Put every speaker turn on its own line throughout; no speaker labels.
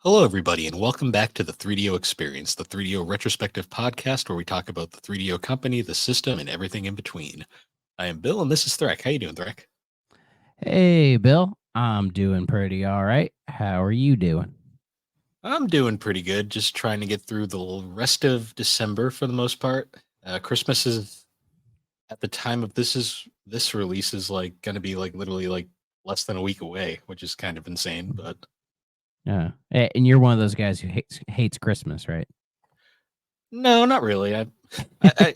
Hello, everybody, and welcome back to the 3DO Experience, the 3DO retrospective podcast where we talk about the 3DO company, the system, and everything in between. I am Bill, and this is Thrak. How you doing, Thrak?
Hey, Bill. I'm doing pretty all right. How are you doing?
I'm doing pretty good. Just trying to get through the rest of December for the most part. Christmas is at the time of this release is like going to be like literally like less than a week away, which is kind of insane. But
Yeah. And you're one of those guys who hates Christmas, right?
no, not really. I, I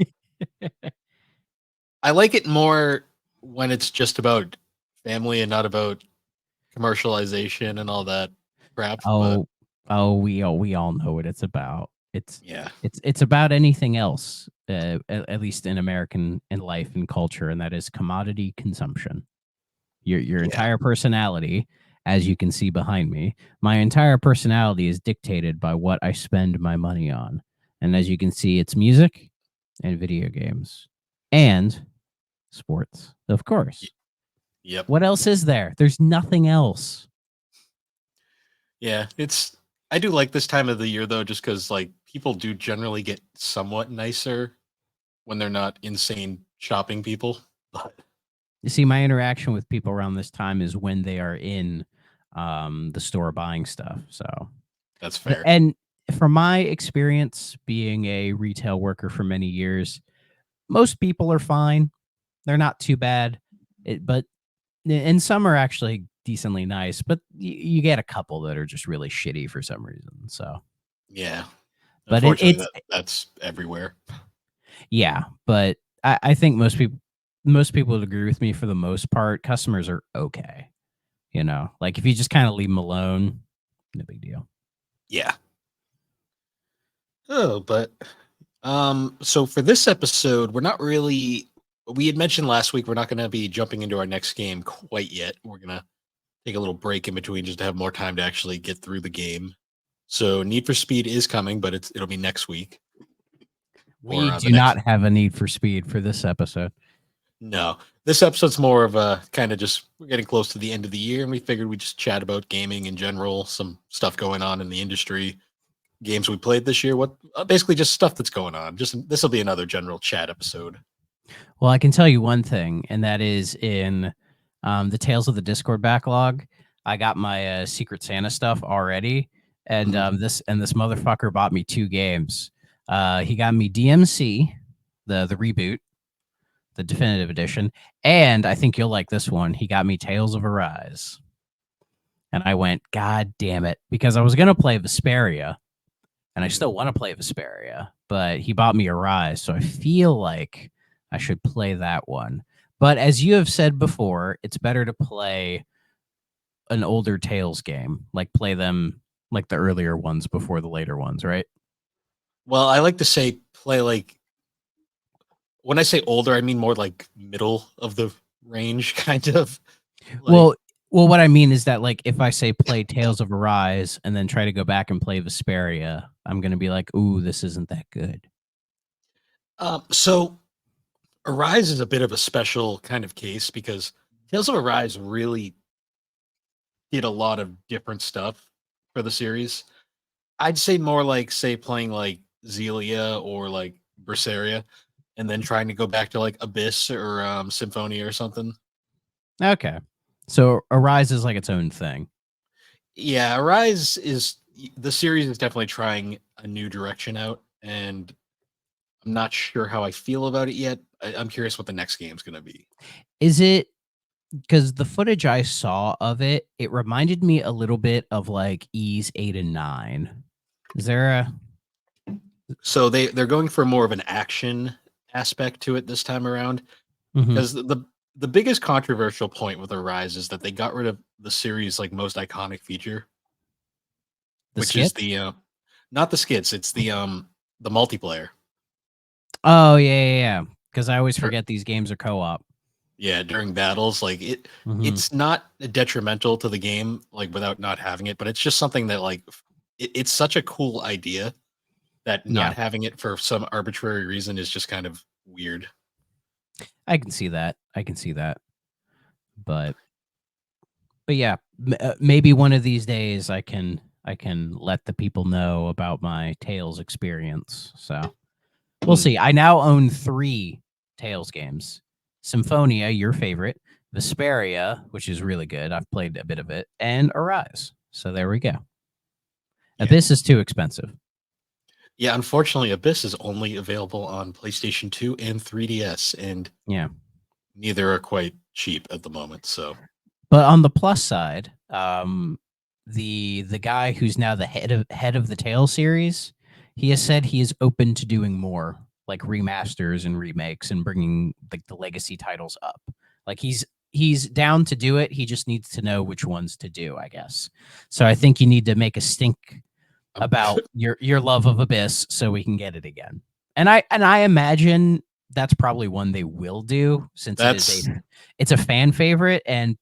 I like it more when it's just about family and not about commercialization and all that crap. But
oh, we all know what it's about. It's
yeah,
it's it's about anything else, at least in American in life and culture, and that is commodity consumption. Your
yeah,
entire personality, as you can see behind me, my entire personality is dictated by what I spend my money on. And as you can see, it's music and video games and sports, of
y-
course.
yep,
What else is there? There's nothing else.
yeah. It's I do like this time of the year though, just because like people do generally get somewhat nicer when they're not insane shopping people. But
You see, my interaction with people around this time is when they are in the store buying stuff. So,
that's fair.
and from my experience being a retail worker for many years, most people are fine. They're not too bad, but and some are actually decently nice. But you get a couple that are just really shitty for some reason. So,
Yeah,
but
unfortunately,
it's
that's everywhere.
yeah. But I think most people would agree with me for the most part. Customers are okay. Like if you just kind of leave them alone, no big deal.
Yeah. Oh, but so for this episode, we're not really. We had mentioned last week we're not going to be jumping into our next game quite yet. We're gonna take a little break in between just to have more time to actually get through the game. So Need for Speed is coming, but it'll be next week or
We
the
do
next.
not have a need for speed for this episode.
No, this episode's more of a kind of just we're getting close to the end of the year, and we figured we'd just chat about gaming in general, some stuff going on in the industry, games we played this year, what basically just stuff that's going on. Just this will be another general chat episode.
Well, I can tell you one thing, and that is in the Tales of the Discord backlog. I got my Secret Santa stuff already, and
Mhm.
this motherfucker bought me two games. He got me DMC, the reboot, the definitive edition, and I think you'll like this one. He got me Tales of Arise, and I went, God damn it, because I was gonna play Vesperia, and I
Mhm.
still want to play Vesperia, but he bought me Arise, so I feel like I should play that one. But as you have said before, it's better to play an older Tales game, like play them like the earlier ones before the later ones, right?
Well, I like to say play like when I say older, I mean more like middle of the range, kind of like
Well, well, what I mean is that like if I say play Tales of Arise and then try to go back and play Vesperia, I'm gonna be like, ooh, this isn't that good.
so Arise is a bit of a special kind of case because Tales of Arise really did a lot of different stuff for the series. I'd say more like say playing like Zelia or like Berseria and then trying to go back to like Abyss or Symphonia or something.
Okay. So Arise is like its own thing.
Yeah, Arise is the series is definitely trying a new direction out, and I'm not sure how I feel about it yet. I'm curious what the next game's going to be.
Is it because the footage I saw of it, it reminded me a little bit of like E's 8 and 9. Is there a
So they're going for more of an action aspect to it this time around
mhm.
because the biggest controversial point with Arise is that they got rid of the series like most iconic feature,
The
which is
skits?
the not the skits, it's the multiplayer.
Oh yeah. Because I always
Dur-
forget these games are co-op.
Yeah, during battles, like
Hmm.
it's not detrimental to the game, like without not having it, but it's just something that like it's such a cool idea that not
Yeah,
having it for some arbitrary reason is just kind of weird.
I can see that. I can see that. But yeah, maybe one of these days I can let the people know about my Tales experience. So we'll
Hmm.
see. I now own 3 Tales games. Symphonia, your favorite, Vesperia, which is really good. I've played a bit of it, and Arise. So there we go.
Yeah.
Abyss is too expensive.
Yeah, unfortunately, Abyss is only available on PlayStation 2 and 3DS, and
Yeah.
neither are quite cheap at the moment. So,
But on the plus side, the guy who's now the head of the Tales series, he has said he is open to doing more, like remasters and remakes, and bringing like the legacy titles up. Like he's down to do it. He just needs to know which ones to do, I guess. So I think you need to make a stink
um,
about your love of Abyss so we can get it again. And I imagine that's probably one they will do, since
that's
it's a fan favorite. And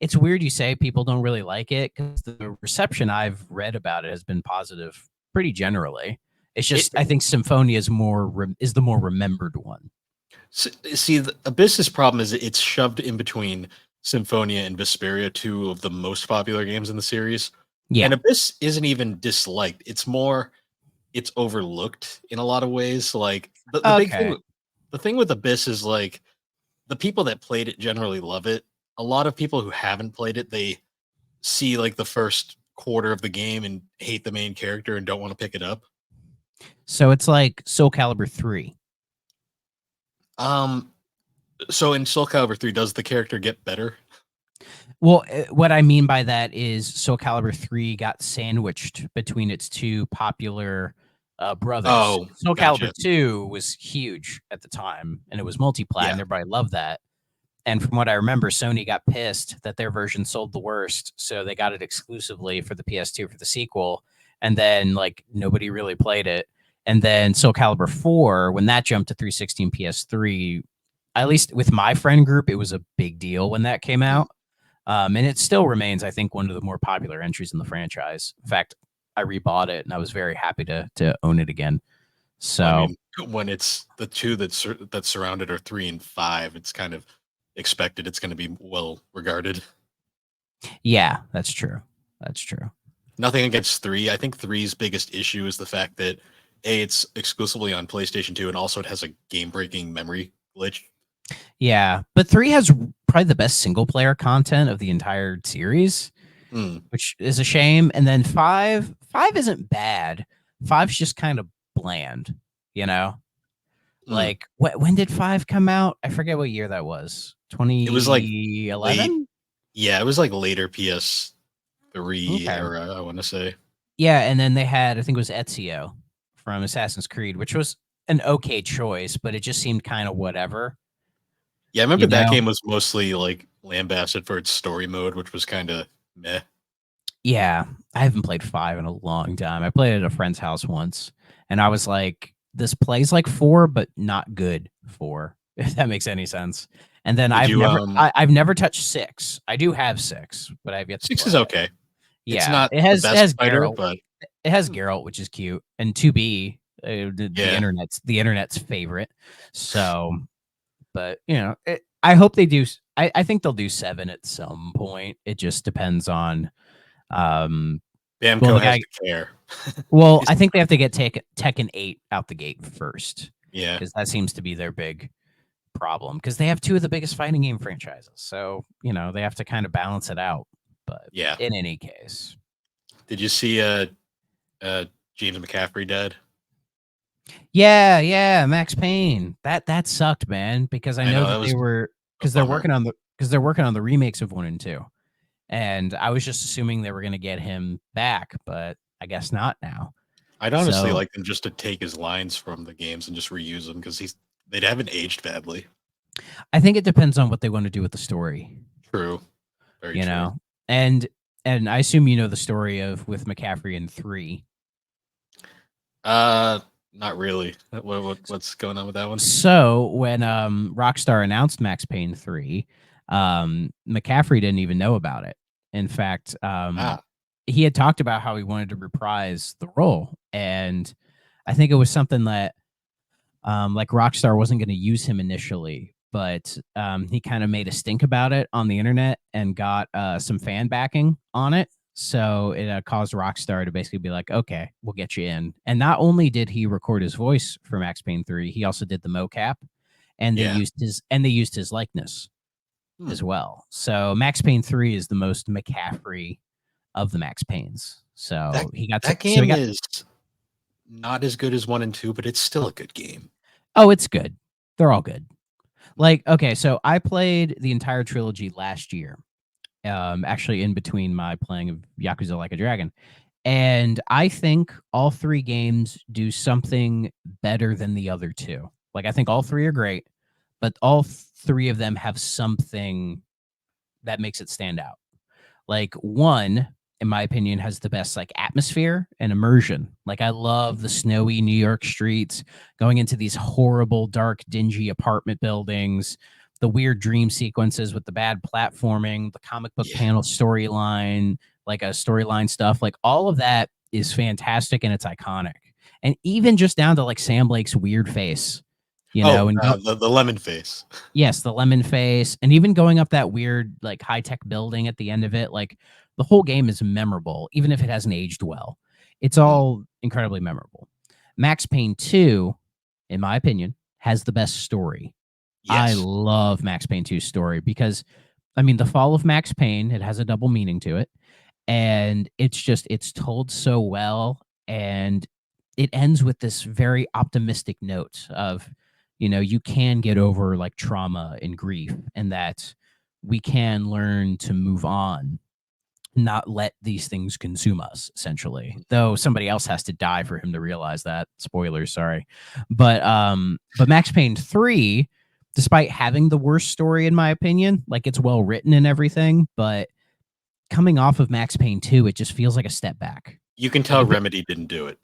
it's weird you say people don't really like it, because the reception I've read about it has been positive pretty generally. It's
it.
just I think Symphonia is the more remembered one.
See, the Abyss's problem is it's shoved in between Symphonia and Vesperia, two of the most popular games in the series.
Yeah.
And Abyss isn't even disliked. It's more it's overlooked in a lot of ways. Like
Okay.
the thing with Abyss is like the people that played it generally love it. A lot of people who haven't played it, they see like the first quarter of the game and hate the main character and don't want to pick it up.
So it's like Soul Calibur 3.
Um, so in Soul Calibur 3, does the character get better?
Well, what I mean by that is Soul Calibur 3 got sandwiched between its 2 popular brothers.
Oh,
Soul Calibur
gotcha.
2 was huge at the time, and it was multi-plat,
Yeah.
and everybody loved that. And from what I remember, Sony got pissed that their version sold the worst, so they got it exclusively for the PS2 for the sequel, and then like nobody really played it. And then Soul Calibur 4, when that jumped to 360 and PS3, at least with my friend group, it was a big deal when that came
Mm.
out. And it still remains, I think, one of the more popular entries in the franchise. In fact, I rebought it and I was very happy to own it again.
Well, I
So
mean, when it's the two that surrounded are 3 and 5, it's kind of expected it's going to be well regarded.
yeah, that's true. That's true.
Nothing against 3. I think three's biggest issue is the fact that it's exclusively on PlayStation 2, and also it has a game-breaking memory glitch.
Yeah, but 3 has probably the best single player content of the entire series,
Hmm.
which is a shame. And then 5 isn't bad. Five's just kind of bland, you know?
Hmm.
Like when did 5 come out? I forget what year that was.
It was like late.
2011?
Yeah, it was like later PS3
Okay.
era, I want to say.
Yeah, and then they had, I think it was Ezio from Assassin's Creed, which was an okay choice, but it just seemed kind of whatever,
Yeah, I remember
you
that
know?
game was mostly like lambasted for its story mode, which was kind of meh.
Yeah, I haven't played 5 in a long time. I played at a friend's house once, and I was like, this plays like 4, but not good 4, if that makes any sense. And then
Did you
I've never touched 6. I do have 6, but I've yet to
6
play
is
it.
okay. It's
Yeah,
not
it
the
has it
best
has
fighter,
Geralt.
but
It has Geralt, which is cute, and 2B,
yeah.
the internet's favorite. So, but I hope they do. I think they'll do 7 at some point. It just depends on um. Well,
Bamco
the
has
guy.
to care.
Well, I think they have to get Tekken 8 out the gate first,
Yeah.
because that seems to be their big problem. Because they have 2 of the biggest fighting game franchises, so they have to kind of balance it out. But
Yeah.
in any case,
Did you see uh James McCaffrey dead?
yeah, Max Payne. That sucked, man, because I
I
know
know that
that
was a
because they're
bummer.
working on the remakes of 1 and 2. And I was just assuming they were going to get him back, but I guess not now.
I'd honestly
So
like them just to take his lines from the games and just reuse them because they haven't aged badly.
I think it depends on what they want to do with the story,
True. Very
you
true.
know. And I assume you know the story of with McCaffrey in 3.
Not really. What's going on with that one?
So when Rockstar announced Max Payne 3, McCaffrey didn't even know about it. In fact,
Ah,
he had talked about how he wanted to reprise the role, and I think it was something that like Rockstar wasn't going to use him initially, but he kind of made a stink about it on the internet and got some fan backing on it. So it caused Rockstar to basically be like, okay, we'll get you in. And not only did he record his voice for Max Payne 3, he also did the mocap, and
Yeah.
they used his likeness
Hmm.
as well. So Max Payne 3 is the most McCaffrey of the Max Paynes.
That
So
that
he
game
got
is not as good as 1 and 2, but it's still a good game.
oh, it's good. They're all good. Like, okay, so I played the entire trilogy last year. Actually in between my playing of Yakuza Like a Dragon. And I think all three games do something better than the other two. Like I think all three are great, but all three of them have something that makes it stand out. Like one, in my opinion, has the best like atmosphere and immersion. Like I love the snowy New York streets, going into these horrible, dark, dingy apartment buildings, the weird dream sequences with the bad platforming, the comic book
Yeah.
panel storyline, like a storyline stuff. Like all of that is fantastic and it's iconic. And even just down to like Sam Lake's weird face,
Oh,
and go
the lemon face.
yes, the lemon face, and even going up that weird, like, high-tech building at the end of it, like, the whole game is memorable, even if it hasn't aged well. It's
Hmm.
all incredibly memorable. Max Payne 2, in my opinion, has the best story. I
Yes.
love Max Payne 2's story because, I mean, the fall of Max Payne, it has a double meaning to it, and it's told so well, and it ends with this very optimistic note of, you can get over like trauma and grief, and that we can learn to move on, not let these things consume us, essentially, though somebody else has to die for him to realize that. Spoilers, sorry. But Max Payne 3, despite having the worst story in my opinion, like it's well written and everything, but coming off of Max Payne 2, it just feels like a step back.
You can
Like
tell
if it,
Remedy didn't do it.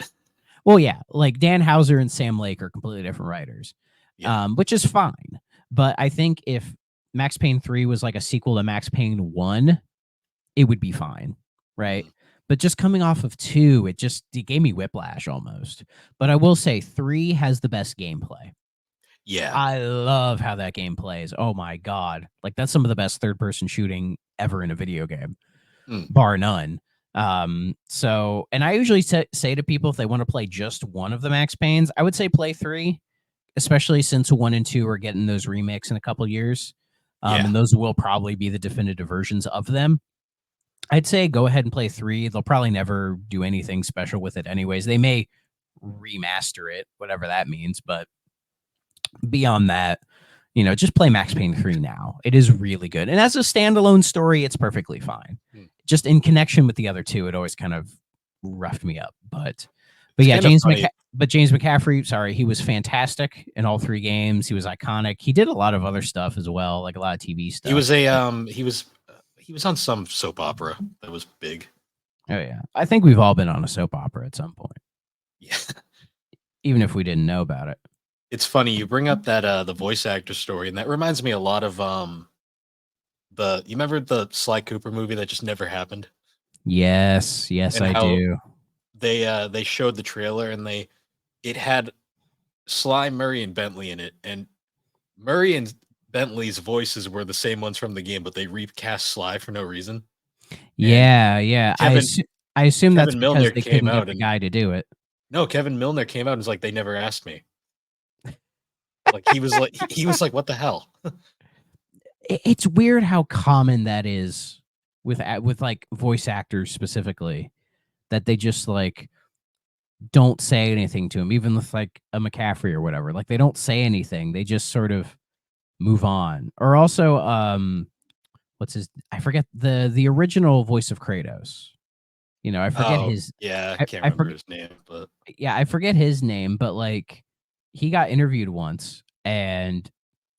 well, yeah, like Dan Houser and Sam Lake are completely different writers,
Yeah.
which is fine. But I think if Max Payne 3 was like a sequel to Max Payne 1, it would be fine, right?
Mhm.
But just coming off of 2, it gave me whiplash almost. But I will say 3 has the best gameplay.
Yeah.
I love how that game plays. Oh my god. Like that's some of the best third person shooting ever in a video game,
Mm.
bar none. So, and I usually say to people if they want to play just one of the Max Paynes, I would say play 3, especially since 1 and 2 are getting those remakes in a couple years.
Yeah.
And those will probably be the definitive versions of them. I'd say go ahead and play 3. They'll probably never do anything special with it anyways. They may remaster it, whatever that means, but beyond that, just play Max Payne 3 now. It is really good. And as a standalone story, it's perfectly fine.
Mm.
Just in connection with the other two, it always kind of roughed me up. But
It's
yeah,
kind of funny.
James McCaffrey, sorry, he was fantastic in all three games. He was iconic. He did a lot of other stuff as well, like a lot of TV
He
stuff.
was a he was on some soap opera that was big.
Oh yeah. I think we've all been on a soap opera at some point,
Yeah.
even if we didn't know about it.
It's funny you bring up that the voice actor story, and that reminds me a lot of the you remember the Sly Cooper movie that just never happened?
Yes, yes,
And
I
how
do.
they showed the trailer and it had Sly, Murray, and Bentley in it, and Murray and Bentley's voices were the same ones from the game, but they recast Sly for no reason. And
Yeah, yeah.
Kevin
I assume that's
Kevin
because
Milner
they
came
couldn't get
out
the
and
guy to do it.
no, Kevin Milner came out and was like, they never asked me. Like he was like, what the hell?
It's weird how common that is with like voice actors specifically, that they just like don't say anything to him, even with like a McCaffrey or whatever. Like they don't say anything. They just sort of move on. Or also, what's his? I forget the original voice of Kratos. I forget
Oh
his.
yeah, I can't
I
remember
forget.
his name, but
Yeah, I forget his name, but like he got interviewed once, and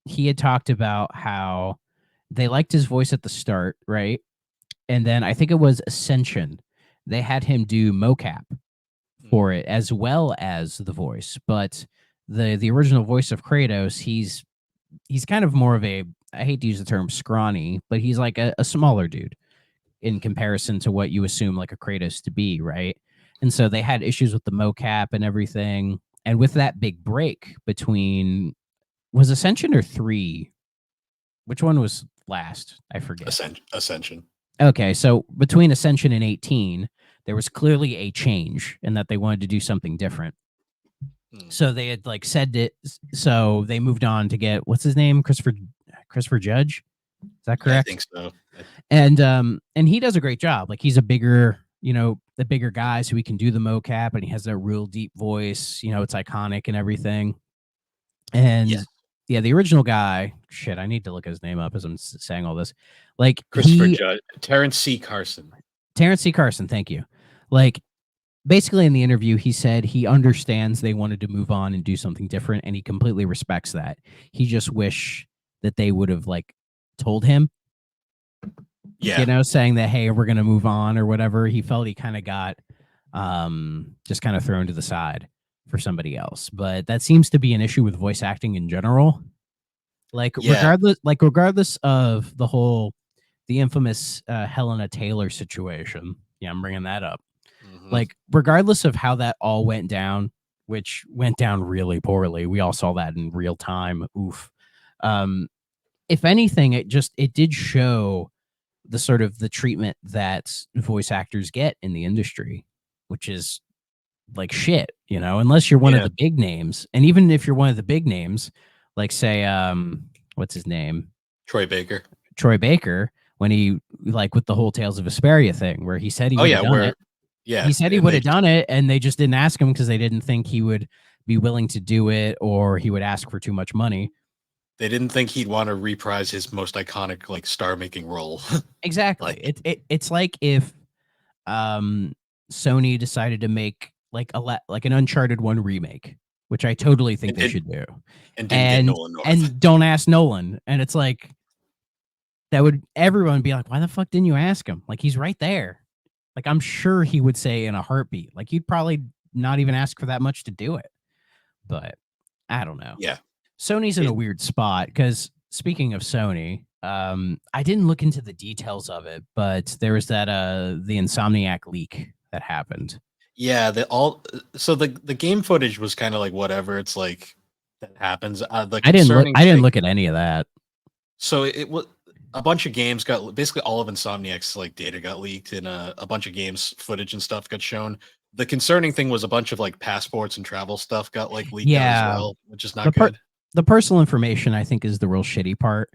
he had talked about how they liked his voice at the start, right? And then I think it was Ascension. They had him do mocap
mm,
for it as well as the voice, but the original voice of Kratos, he's kind of more of a, I hate to use the term scrawny, but he's like a smaller dude in
mm,
comparison to what you assume like a Kratos to be, right? And so they had issues with the mocap and everything. And with that big break between, was Ascension or 3? Which one was last? I forget.
Ascension.
Okay, so between Ascension and 18, there was clearly a change in that they wanted to do something different.
Hmm.
So they had like said it. So they moved on to get what's his name, Christopher Judge. Is that
Yeah, I
correct?
think so.
And he does a great job. Like he's a bigger, the bigger guy, so he can do the mocap, and he has that real deep voice. It's iconic and everything.
Yeah,
And yeah, the original guy. Shit, I need to look his name up as I'm saying all this. Like
Christopher Judge, Terrence C. Carson.
Terrence C. Carson. Thank you. Like basically in the interview, he said he understands they wanted to move on and do something different, and he completely respects that. He just wish that they would have like told him,
Yeah,
saying that, hey, we're gonna move on or whatever. He felt he kind of got just kind of thrown to the side for somebody else. But that seems to be an issue with voice acting in general. Like
yeah.
regardless of the infamous Helena Taylor situation. Yeah, I'm bringing that up.
Hmm.
Like regardless of how that all went down, which went down really poorly. We all saw that in real time. Oof. Um, if anything, it did show the sort of the treatment that voice actors get in the industry, which is like shit, unless you're one of
Yeah,
the big names. And even if you're one of the big names, like say, what's his name?
Troy Baker.
Troy Baker, when he like with the whole Tales of Vesperia thing, where he said he
Oh
would have
yeah,
done it.
yeah,
He said he
and
would
they
have done it, and they just didn't ask him because they didn't think he would be willing to do it, or he would ask for too much money.
they didn't think he'd want to reprise his most iconic like star making role.
Exactly.
Like
It's like if um Sony decided to make like like an Uncharted 1 remake, which I totally think
and
they
did
should do.
and didn't get
And
Nolan North.
and don't ask Nolan. And it's like that would everyone be like, why the fuck didn't you ask him? Like he's right there. Like I'm sure he would say in a heartbeat. Like you'd probably not even ask for that much to do it. But I don't know.
Yeah,
Sony's in a
it,
weird spot because speaking of Sony, I didn't look into the details of it, but there was that the Insomniac leak that happened.
yeah. The all so the game footage was kind of like whatever. It's like that happens. The concerning
I didn't
thing.
look at any of that.
So it was a bunch of games got basically all of Insomniac's like data got leaked, and a bunch of games footage and stuff got shown. The concerning thing was a bunch of like passports and travel stuff got like leaked out as
Yeah,
well, which is
the
not
per-
good.
the personal information I think is the real shitty part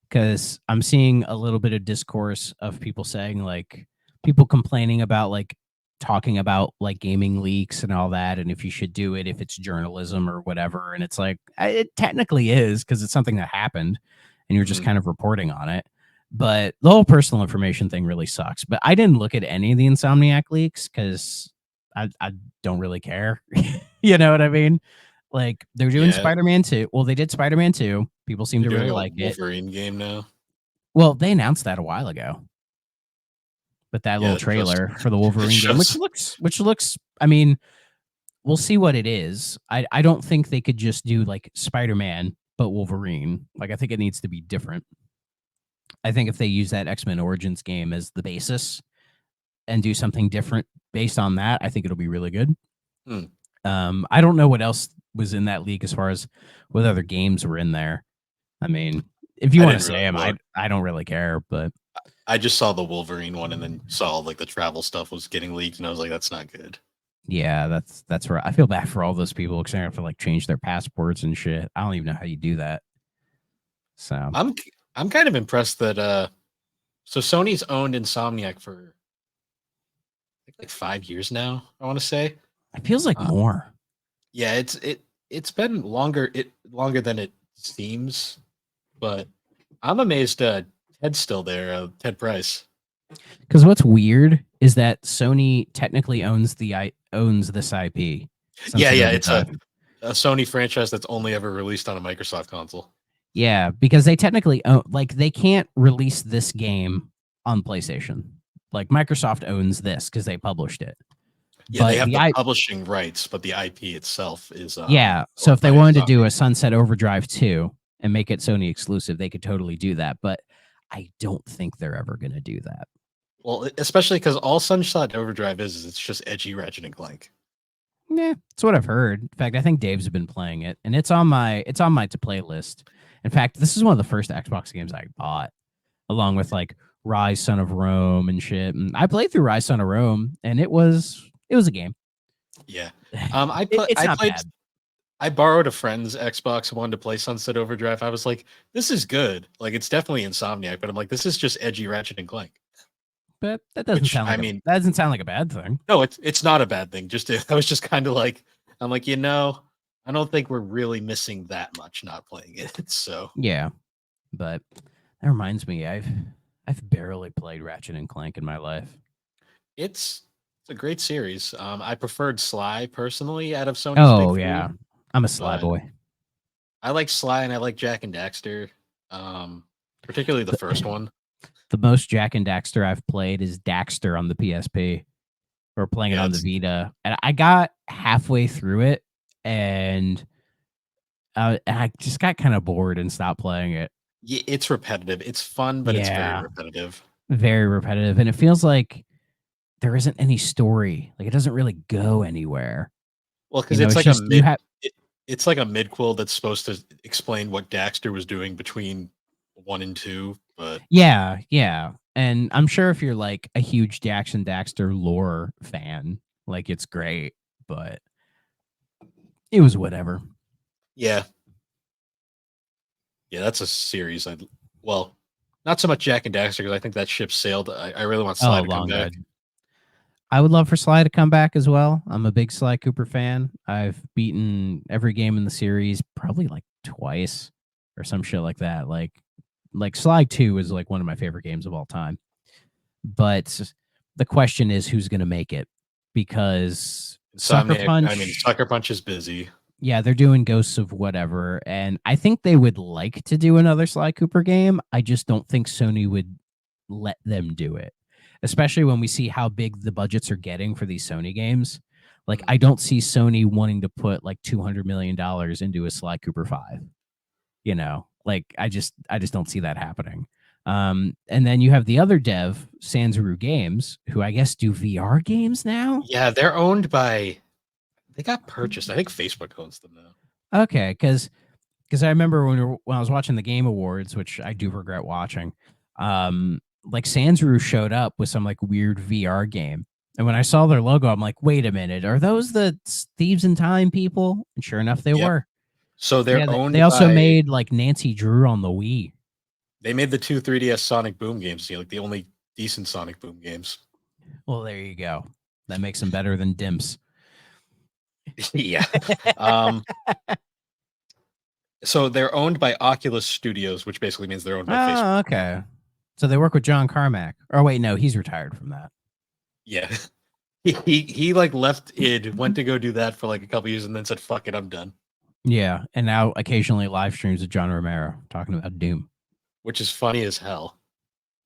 because I'm seeing a little bit of discourse of people saying like people complaining about like talking about like gaming leaks and all that and if you should do it if it's journalism or whatever and it's like it technically is because it's something that happened and you're just
Mhm.
kind of reporting on it but the whole personal information thing really sucks but I didn't look at any of the Insomniac leaks because I don't really care. You know what I mean? Like they're doing
Yeah,
Spider-Man 2. Well, they did Spider-Man 2. People seem
they're
to
doing
really
a
like it.
Wolverine game now.
Well, they announced that a while ago, but that
Yeah,
little
it shows.
trailer for the
It
Wolverine game,
shows.
which looks, I mean, we'll see what it is. I don't think they could just do like Spider-Man but Wolverine. Like I think it needs to be different. I think if they use that X-Men Origins game as the basis and do something different based on that, I think it'll be really good.
Hmm.
I don't know what else was in that league as far as what other games were in there. I mean, if you
I
want to
didn't
say
really
them,
look.
I don't really care, but
I just saw the Wolverine one and then saw like the travel stuff was getting leaked, and I was like, that's not good.
yeah, that's right. I feel bad for all those people because they have to like change their passports and shit. I don't even know how you do that. So
I'm I'm kind of impressed that so Sony's owned Insomniac for I think like 5 years now, I want to say.
it feels like
Uh,
more.
yeah, it's been longer than it seems, but I'm amazed Ted's still there, Ted Price.
Because what's weird is that Sony technically owns this IP,
Yeah,
Sunset
yeah, it's
Overdrive.
a Sony franchise that's only ever released on a Microsoft console.
Yeah, because they technically own like they can't release this game on PlayStation. Like Microsoft owns this because they published it.
Yeah, they
But
have the publishing rights, but the IP itself is
yeah, so
owned
if they
by
wanted to do
Insomniac.
a Sunset Overdrive 2 and make it Sony exclusive, they could totally do that. But I don't think they're ever going to do that.
Well, especially because all Sunshine Overdrive is it's just edgy Ratchet and Clank.
Yeah, that's what I've heard. In fact, I think Dave's been playing it, and it's on my to play list. In fact, this is one of the first Xbox games I bought, along with like Rise Son of Rome and shit. And I played through Rise Son of Rome, and it was a game.
Yeah.
It's
I
not
played
bad.
I borrowed a friend's Xbox One to play Sunset Overdrive. I was like, this is good. Like it's definitely Insomniac, but I'm like, this is just edgy Ratchet and Clank.
But
Which I mean,
that doesn't sound like a bad thing.
no, it's not a bad thing. Just I was just kind of like, I'm like, I don't think we're really missing that much not playing it. So
Yeah, but that reminds me, I've barely played Ratchet and Clank in my life.
it's a great series. I preferred Sly personally out of Sony's big
Oh
three,
yeah, I'm a Sly
but
boy.
I like Sly and I like Jack and Daxter, particularly the first
The,
one.
the most Jack and Daxter I've played is Daxter on the PSP or playing it
Yeah,
on the Vita, and I got halfway through it, and I just got kind of bored and stopped playing it.
it's repetitive. It's fun, but it's very
Yeah,
repetitive.
very repetitive, and it feels like there isn't any story. Like it doesn't really go anywhere.
Well,
You
because
know,
it's
it's
like a
just you have.
it's like a midquel that's supposed to explain what Daxter was doing between one and two, but
Yeah, yeah. And I'm sure if you're like a huge Jackson Daxter lore fan, like it's great, but it was whatever.
yeah, yeah, that's a series. Well, not so much Jack and Daxter because I think that ship sailed. I really want Sly
Oh,
to come
long
back.
dead. I would love for Sly to come back as well. I'm a big Sly Cooper fan. I've beaten every game in the series probably like twice or some shit like that. Like Sly 2 is like one of my favorite games of all time. But the question is who's going to make it because Sucker
Insomniac. I mean,
Punch,
Sucker Punch is busy.
yeah, they're doing Ghosts of Whatever, and I think they would like to do another Sly Cooper game. I just don't think Sony would let them do it, especially when we see how big the budgets are getting for these Sony games. Like, I
Mm.
don't see Sony wanting to put like $200 million into a Sly Cooper 5. You know, like I just don't see that happening. And then you have the other dev, Sanzaru Games, who I guess do VR games now.
Yeah, they're owned by. They got purchased. I think Facebook owns them now.
Okay, because I remember when I was watching the Game Awards, which I do regret watching, like Sanzaru showed up with some like weird VR game, and when I saw their logo, I'm like, wait a minute, are those the Thieves in Time people? And sure enough, they
Yep.
were.
So
Yeah,
they're
they
owned
also
by.
made like Nancy Drew on the Wii.
They made the two 3DS Sonic Boom games. Like the only decent Sonic Boom games.
Well, there you go. That makes them better than Dimps.
Yeah. Um, so they're owned by Oculus Studios, which basically means they're owned by Facebook.
Oh, okay. So they work with John Carmack. Or wait, no, he's retired from that.
Yeah. He like left id, went to go do that for like a couple years, and then said, "Fuck it, I'm done."
Yeah, and now occasionally live streams with John Romero talking about Doom.
Which is funny as hell.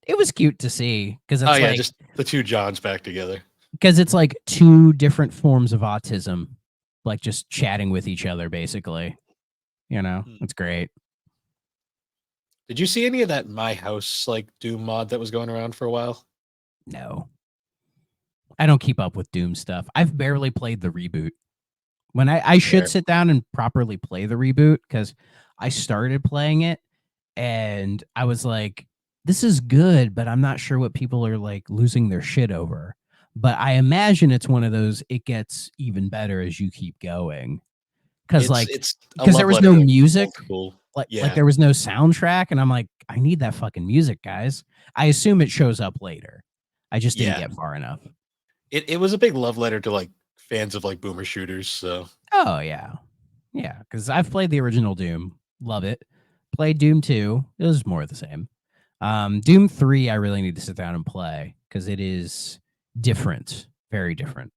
It was cute to see
Oh yeah, just the two Johns back together.
it's like two different forms of autism, like just chatting with each other, basically. You know,
Hmm.
it's great.
Did you see any of that My House like Doom mod that was going around for a while?
No, I don't keep up with Doom stuff. I've barely played the reboot. When I should
Fair.
sit down and properly play the reboot because I started playing it and I was like, this is good, but I'm not sure what people are like losing their shit over. But I imagine it's one of those, it gets even better as you keep going. Cause like,
It's a
because there
love
was
letter
no
to
music,
old school.
like
Yeah,
there was no soundtrack, and I'm like, I need that fucking music, guys. I assume it shows up later. I just didn't
yeah.
get far enough.
It was a big love letter to like fans of like boomer shooters. So
Oh yeah. Yeah, because I've played the original Doom. Love it. Played Doom 2. It was more of the same. Doom 3, I really need to sit down and play because it is different. Very different.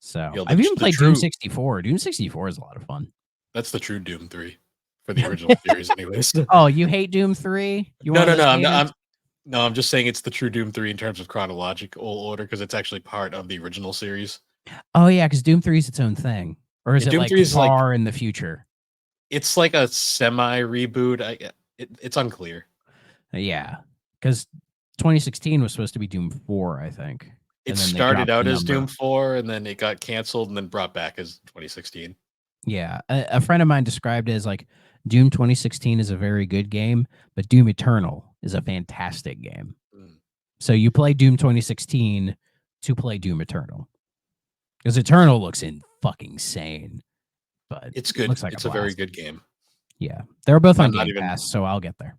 So
you know
I've even
the
played Doom
true
64. Doom 64 is a lot of fun.
that's the true Doom 3 for the original series, anyways.
Oh, you hate Doom 3? You one
No,
of
no,
those
no.
haters?
I'm just saying it's the true Doom 3 in terms of chronological order because it's actually part of the original series.
Oh yeah, because Doom 3 is its own thing. Or is
Yeah,
it
Doom
like
3 is like
far in the future?
it's like a semi reboot. It's unclear.
Yeah. Because 2016 was supposed to be Doom 4, I think.
It
And then they
started
dropped the
out as Doom
number.
4 and then it got canceled and then brought back as 2016.
Yeah, a friend of mine described it as like Doom 2016 is a very good game, but Doom Eternal is a fantastic game.
Mm.
So you play Doom 2016 to play Doom Eternal. Because Eternal looks in fucking insane. But
It's
it
good.
looks like a
It's a very
blast.
good game.
Yeah. They're both
And
on
I'm not
Game
even
Pass, so I'll get there.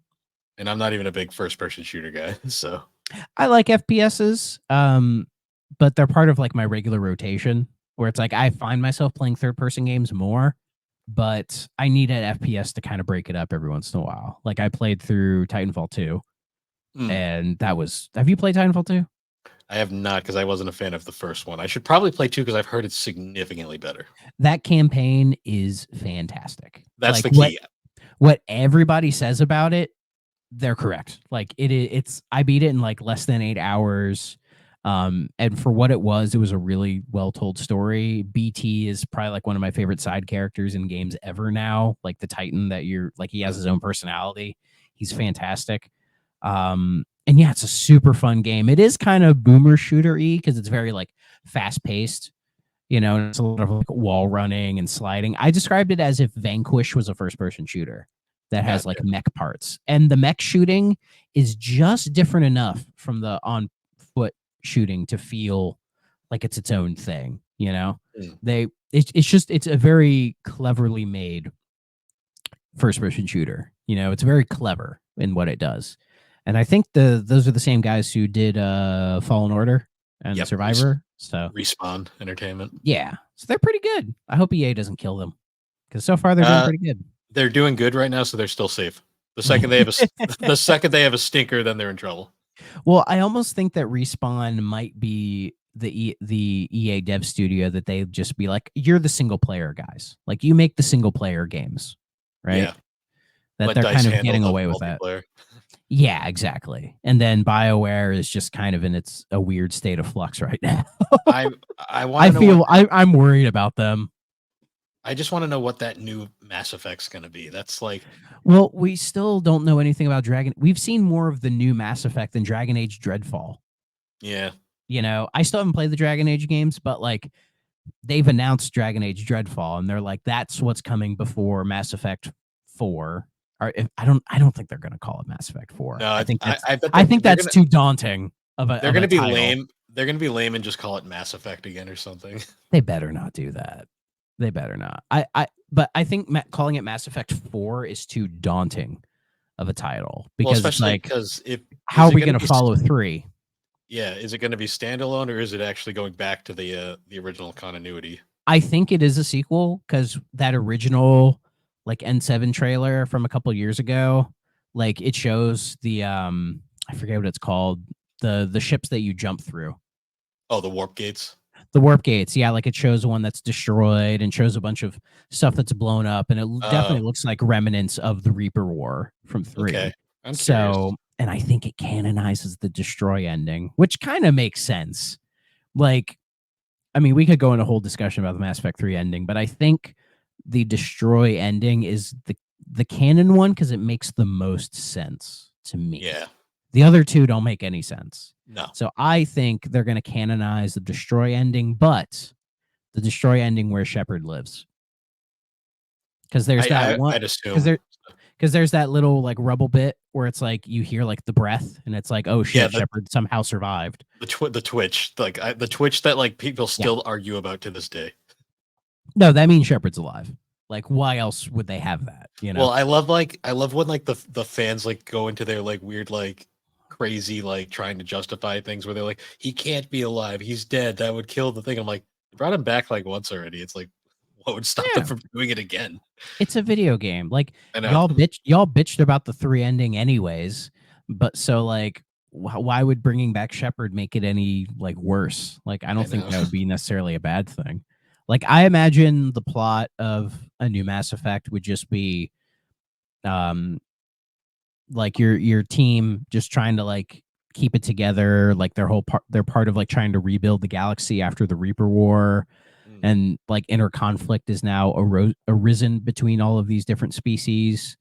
and I'm not even a big first person shooter guy. So
I like FPSs, but they're part of like my regular rotation where it's like I find myself playing third person games more, but I need an FPS to kind of break it up every once in a while. Like I played through Titanfall 2,
mm,
and that was. Have you played Titanfall 2?
I have not because I wasn't a fan of the first one. I should probably play two because I've heard it's significantly better.
That campaign is fantastic.
That's
Like
the key.
what everybody says about it, they're correct. Like it's I beat it in like less than 8 hours. And for what it was a really well told story. BT is probably like one of my favorite side characters in games ever now. Like the Titan that you're like, he has his own personality. He's fantastic. And yeah, it's a super fun game. It is kind of boomer shooter-y because it's very like fast paced. And it's a lot of like wall running and sliding. I described it as if Vanquish was a first person shooter that has like
Gotcha.
mech parts. And the mech shooting is just different enough from the on foot shooting to feel like it's its own thing,
Mm.
It's a very cleverly made first person shooter. It's very clever in what it does. And I think those are the same guys who did Fallen Order and
Yep.
Survivor. So
Respawn Entertainment.
yeah, so they're pretty good. I hope EA doesn't kill them because so far they're doing pretty good.
They're doing good right now, so they're still safe. The second they have the second they have a stinker, then they're in trouble.
Well, I almost think that Respawn might be the EA dev studio that they just be like, you're the single player guys. Like you make the single player games, right?
Yeah.
That
Let
they're
DICE
kind of
handle
getting
the
away with that.
multiplayer.
Yeah, exactly. And then BioWare is just kind of in a weird state of flux right now.
I want to know
I'm worried about them.
I just want to know what that new Mass Effect's going to be. That's like,
well, we still don't know anything about Dragon. We've seen more of the new Mass Effect than Dragon Age Dreadfall.
yeah.
I still haven't played the Dragon Age games, but like they've announced Dragon Age Dreadfall, and they're like, that's what's coming before Mass Effect 4. Or I don't think they're gonna call it Mass Effect 4.
No,
I think that's
I bet
I think
they're
that's
gonna
too daunting of
they're
a
gonna be
title.
lame. They're gonna be lame and just call it Mass Effect again or something.
They better not do that. They better not. But I think calling it Mass Effect 4 is too daunting of a title
Well,
because it's
especially
like,
because if
how
is
are
it
we
gonna
going to
be
follow 3?
yeah, is it gonna be standalone or is it actually going back to the original continuity?
I think it is a sequel because that original like N7 trailer from a couple years ago, like it shows the I forget what it's called, the ships that you jump through.
Oh, the warp gates.
The warp gates, yeah, like it shows one that's destroyed and shows a bunch of stuff that's blown up, and it
Oh,
definitely looks like remnants of the Reaper War from 3.
okay. I'm curious.
So, and I think it canonizes the destroy ending, which kind of makes sense. Like, I mean, we could go into a whole discussion about the Mass Effect 3 ending, but I think the destroy ending is the canon one because it makes the most sense to me.
Yeah.
The other two don't make any sense.
No.
So I think they're going to canonize the destroy ending, but the destroy ending where Shepard lives. Because there's that one.
I'd assume.
Because there's that little like rubble bit where it's like you hear like the breath, and it's like, oh shit,
Yeah,
Shepard somehow survived.
the Twitch, like the Twitch that like people
Yeah.
still argue about to this day.
No, that means Shepard's alive. Like, why else would they have that?
Well, I love when like the fans like go into their like weird like crazy like trying to justify things where they're like, he can't be alive, he's dead, that would kill the thing. I'm like, you brought him back like once already. It's like, what would stop them from doing it again?
It's a video game. Like
I know.
y'all bitched about the 3 ending anyways, but so like why would bringing back Shepard make it any like worse? Like I don't think that would be necessarily a bad thing. Like I imagine the plot of a new Mass Effect would just be like your team just trying to like keep it together, like they're part of like trying to rebuild the galaxy after the Reaper War, and like inner conflict is now arisen between all of these different species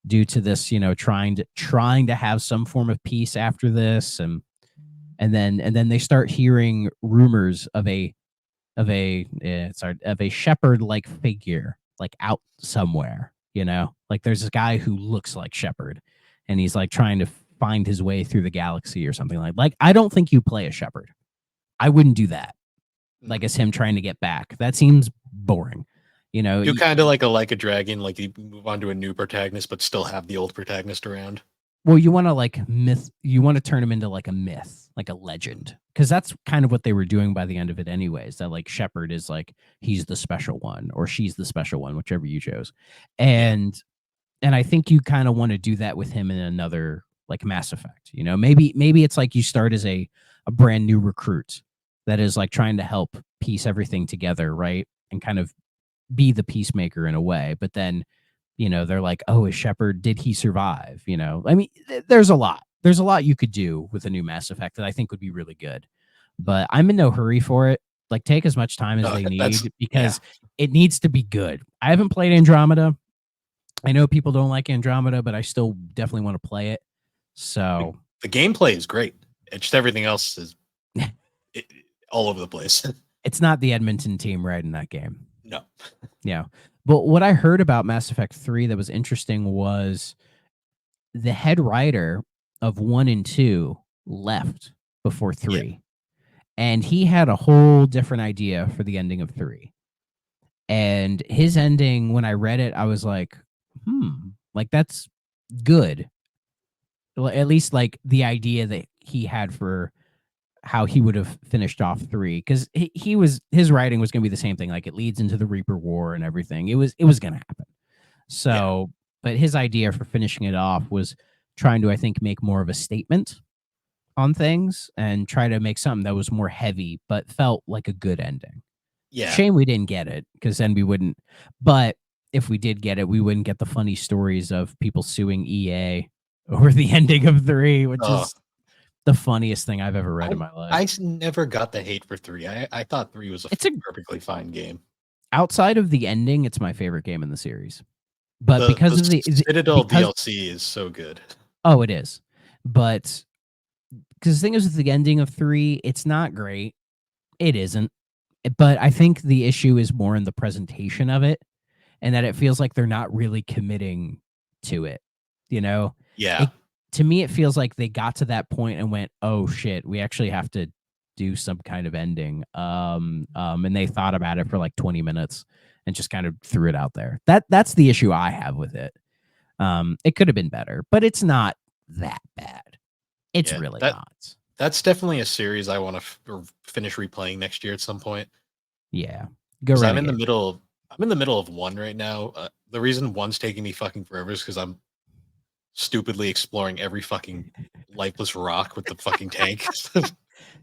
due to this, trying to have some form of peace after this, and then they start hearing rumors of a Shepherd like figure like out somewhere, like there's this guy who looks like Shepherd, and he's like trying to find his way through the galaxy or something like I don't think you play a shepherd. I wouldn't do that. Like as him trying to get back. That seems boring. You know,
You kind of like a dragon, like you move on to a new protagonist, but still have the old protagonist around.
well, you want to like you want to turn him into like a myth, like a legend. Because that's kind of what they were doing by the end of it, anyways. That like Shepard is like he's the special one, or she's the special one, whichever you chose.
Yeah.
And I think you kind of want to do that with him in another like Mass Effect. You know, maybe it's like you start as a brand new recruit that is like trying to help piece everything together, right? And kind of be the peacemaker in a way. But then, you know, they're like, oh, is Shepard, did he survive? You know, I mean, there's a lot. There's a lot you could do with a new Mass Effect that I think would be really good. But I'm in no hurry for it. Like, take as much time as they
That's
need
yeah.
because it needs to be good. I haven't played Andromeda. I know people don't like Andromeda, but I still definitely want to play it. So
The gameplay is great. It's just everything else is it, all over the place.
it's not the Edmonton team right in that game.
No.
Yeah. But what I heard about Mass Effect 3 that was interesting was the head writer of 1 and 2 left before 3.
Yeah.
And he had a whole different idea for the ending of 3. And his ending, when I read it, I was like, like that's good. Well, at least like the idea that he had for how he would have finished off 3, because his writing was going to be the same thing. Like it leads into the Reaper War and everything. It was going to happen. So, but his idea for finishing it off was trying to, I think, make more of a statement on things and try to make something that was more heavy, but felt like a good ending.
Yeah.
Shame we didn't get it, because then we wouldn't. But if we did get it, we wouldn't get the funny stories of people suing EA over the ending of 3, which is the funniest thing I've ever read in my life.
I never got the hate for 3. I thought 3 was
It's a
perfectly fine game.
Outside of the ending, it's my favorite game in the series. But because of the
Citadel DLC is so good.
Oh, it is. But because the thing is with the ending of 3, it's not great. It isn't. But I think the issue is more in the presentation of it, and that it feels like they're not really committing to it. You know?
Yeah.
To me, it feels like they got to that point and went, "Oh shit, we actually have to do some kind of ending." And they thought about it for like 20 minutes and just kind of threw it out there. That's the issue I have with it. It could have been better, but it's not that bad. It's really not.
That's definitely a series I want to finish replaying next year at some point.
Yeah,
because I'm in the middle of 1 right now. The reason 1's taking me fucking forever is because I'm stupidly exploring every fucking lifeless rock with the fucking tank.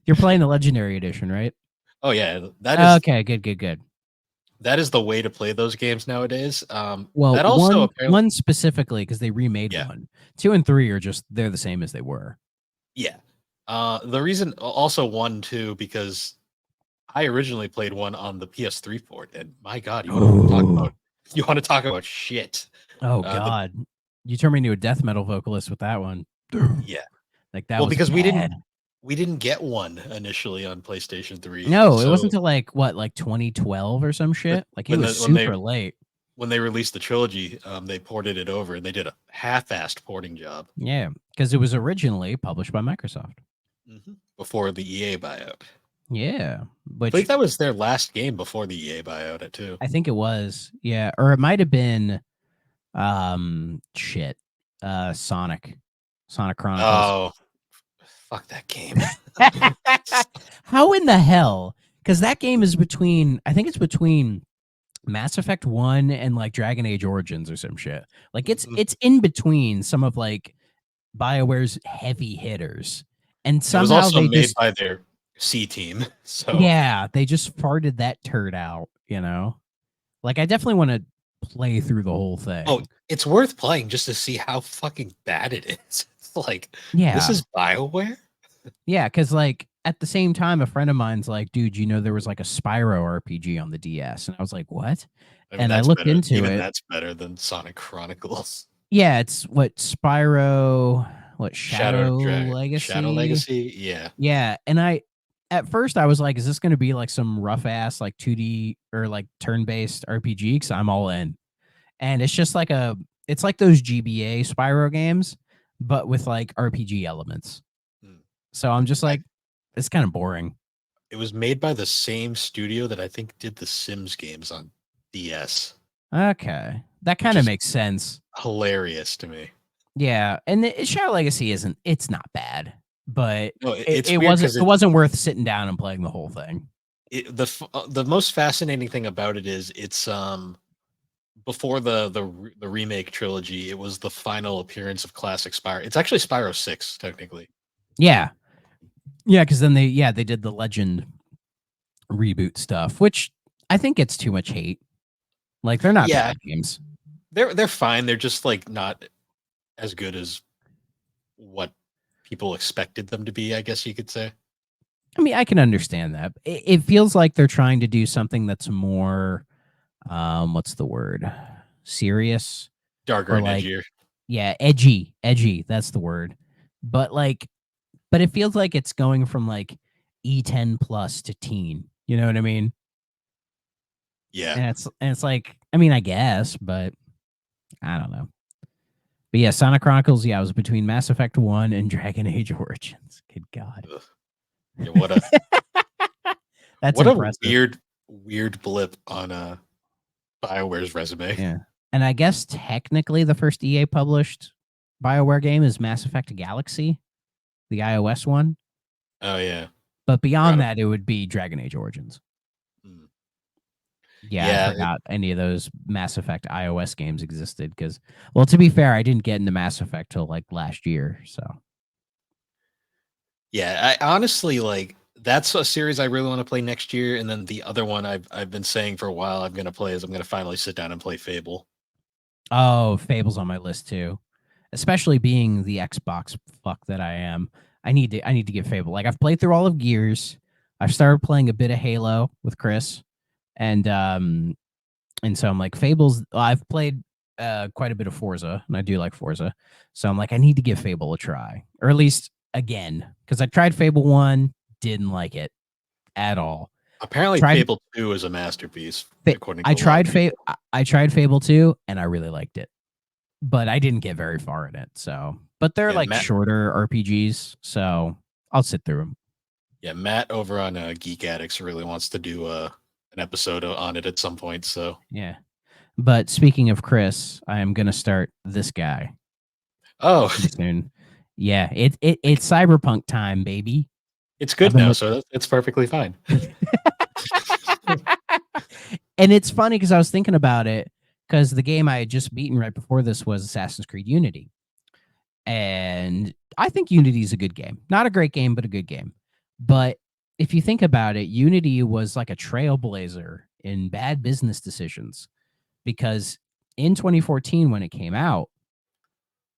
You're playing the Legendary Edition, right?
Oh yeah, that is
okay. Good.
That is the way to play those games nowadays.
Well,
that also
one specifically because they remade 1. 2 and 3 are just they're the same as they were.
Yeah. The reason also 1 too because I originally played 1 on the PS3 port, and my God, you want to talk about shit.
Oh God, you turned me into a death metal vocalist with that one.
Yeah,
like that.
Well,
was
because
bad.
we didn't get 1 initially on PlayStation 3.
No, it wasn't until like 2012 or some shit. Like it was super late.
When they released the trilogy, they ported it over, and they did a half-assed porting job.
Yeah, because it was originally published by Microsoft
before the EA buyout.
Yeah,
I think that was their last game before the EA buyout too.
I think it was. Yeah, or it might have been, Sonic Chronicles.
Oh, fuck that game.
How in the hell? Because that game is between, I think it's between Mass Effect 1 and like Dragon Age Origins or some shit. Like it's in between some of like BioWare's heavy hitters, and somehow
it was also
they
made by their C team. So
yeah, they just farted that turd out. You know, like I definitely want to play through the whole thing.
Oh, it's worth playing just to see how fucking bad it is. It's like,
yeah,
this is BioWare.
Yeah, because like at the same time, a friend of mine's like, dude, you know, there was like a Spyro RPG on the DS. And I was like, what? And I looked into it.
That's better than Sonic Chronicles.
Yeah, it's what Spyro, Shadow Legacy?
Shadow Legacy, yeah.
Yeah. And at first I was like, is this going to be like some rough ass, like 2D or like turn-based RPG? Because I'm all in. And it's just like it's like those GBA Spyro games, but with like RPG elements.
Hmm.
So I'm just
I,
like, it's kind of boring.
it was made by the same studio that I think did the Sims games on DS,
Okay, that
which
kind of
is
makes sense.
hilarious to me.
Yeah, and the Shadow Legacy isn't. It's not bad, but
No,
it,
it's
it
weird
wasn't.
because
It wasn't worth sitting down and playing the whole thing.
the most fascinating thing about it is it's before the remake trilogy, it was the final appearance of classic Spyro. It's actually Spyro 6 technically.
Yeah, yeah, because then they did the Legend reboot stuff, which I think gets too much hate. Like they're not
Yeah,
bad games.
they're fine. They're just like not as good as what people expected them to be, I guess you could say.
I mean, I can understand that. It feels like they're trying to do something that's more, what's the word? Serious
Darker
or
and
like,
edgier.
yeah, edgy, edgy. That's the word. But like, but it feels like it's going from like E10 plus to teen. You know what I mean?
Yeah.
And it's like, I mean, I guess, but I don't know. But yeah, Sonic Chronicles, yeah, I was between Mass Effect 1 and Dragon Age Origins. Good God.
Ugh. Yeah,
That's
what a
impressive.
weird blip on BioWare's resume.
Yeah. And I guess technically the first EA published BioWare game is Mass Effect Galaxy, the iOS one.
Oh yeah.
But
Forgot
beyond
about
that, it would be Dragon Age Origins.
mm.
Yeah, I
Yeah,
forgot any of those Mass Effect iOS games existed because, well, to be fair, I didn't get into Mass Effect till like last year. So,
yeah. I honestly like that's a series I really want to play next year. And then the other one I've been saying for a while I'm gonna play is I'm gonna finally sit down and play Fable.
oh, Fable's on my list too, especially being the Xbox fuck that I am. I need to get Fable. Like I've played through all of Gears. I've started playing a bit of Halo with Chris, and so I'm like Fables. I've played quite a bit of Forza, and I do like Forza. So I'm like, I need to give Fable a try, or at least again, because I tried Fable 1, didn't like it at all.
Apparently
Tried
Fable 2 is a masterpiece, according
I
to a lot of
tried
people.
I tried Fable 2, and I really liked it, but I didn't get very far in it. So, but they're
Yeah,
like shorter RPGs, so I'll sit through them.
Matt over on Geek Addicts really wants to do an episode on it at some point. So,
Yeah. But speaking of Chris, I am gonna start this guy
oh,
pretty soon. Yeah, it's cyberpunk time, baby.
it's
I've
good
been
now,
look
so it's perfectly fine.
and it's funny because I was thinking about it because the game I had just beaten right before this was Assassin's Creed Unity. And I think Unity is a good game. Not a great game, but a good game. But if you think about it, Unity was like a trailblazer in bad business decisions because in 2014 when it came out,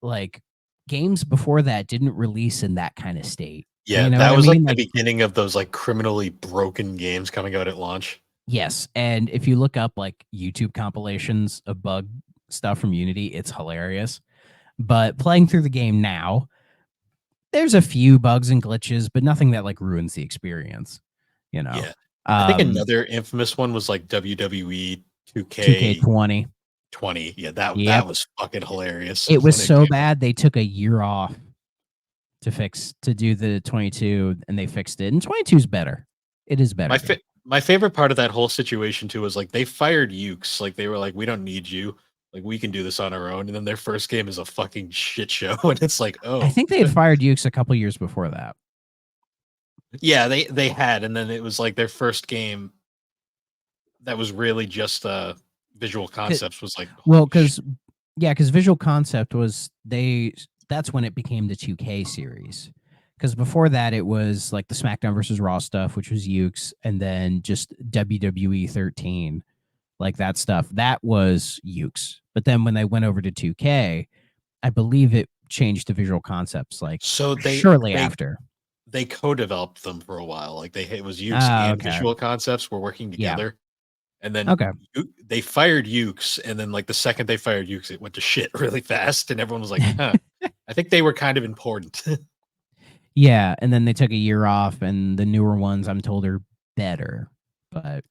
like games before that didn't release in that kind of state.
Yeah,
You know
that
what I
was like
mean?
the
Like
beginning of those like criminally broken games coming out at launch.
yes, and if you look up like YouTube compilations of bug stuff from Unity, it's hilarious. But playing through the game now, there's a few bugs and glitches, but nothing that like ruins the experience, you know.
Yeah. I think
Um
another infamous one was like WWE 2K
2K20.
20. Yeah, that
Yep.
was fucking hilarious
It was
when it
so
came out.
bad they took a year off to do the 22 and they fixed it. And 22 is better. It is a better game.
My favorite part of that whole situation too was like they fired Ukes. Like they were like, we don't need you. Like we can do this on our own. And then their first game is a fucking shit show. And it's like,
I
oh
think they had fired Ukes a couple years before that.
yeah, they had. And then it was like their first game that was really just visual concepts was like,
Well,
holy shit.
because yeah, because Visual Concept was they that's when it became the 2K series. Because before that, it was like the SmackDown versus Raw stuff, which was Ukes, and then just WWE 13, like that stuff. That was Ukes. But then when they went over to 2K, I believe it changed to Visual Concepts like
So
shortly after.
they co-developed them for a while. Like they it was Ukes
Ah,
and
okay.
Visual Concepts were working
Yeah.
together. And then
Okay.
they fired Ukes, and then like the second they fired Ukes, it went to shit really fast, and everyone was like, "Huh." I think they were kind of important.
Yeah, and then they took a year off, and the newer ones I'm told are better. But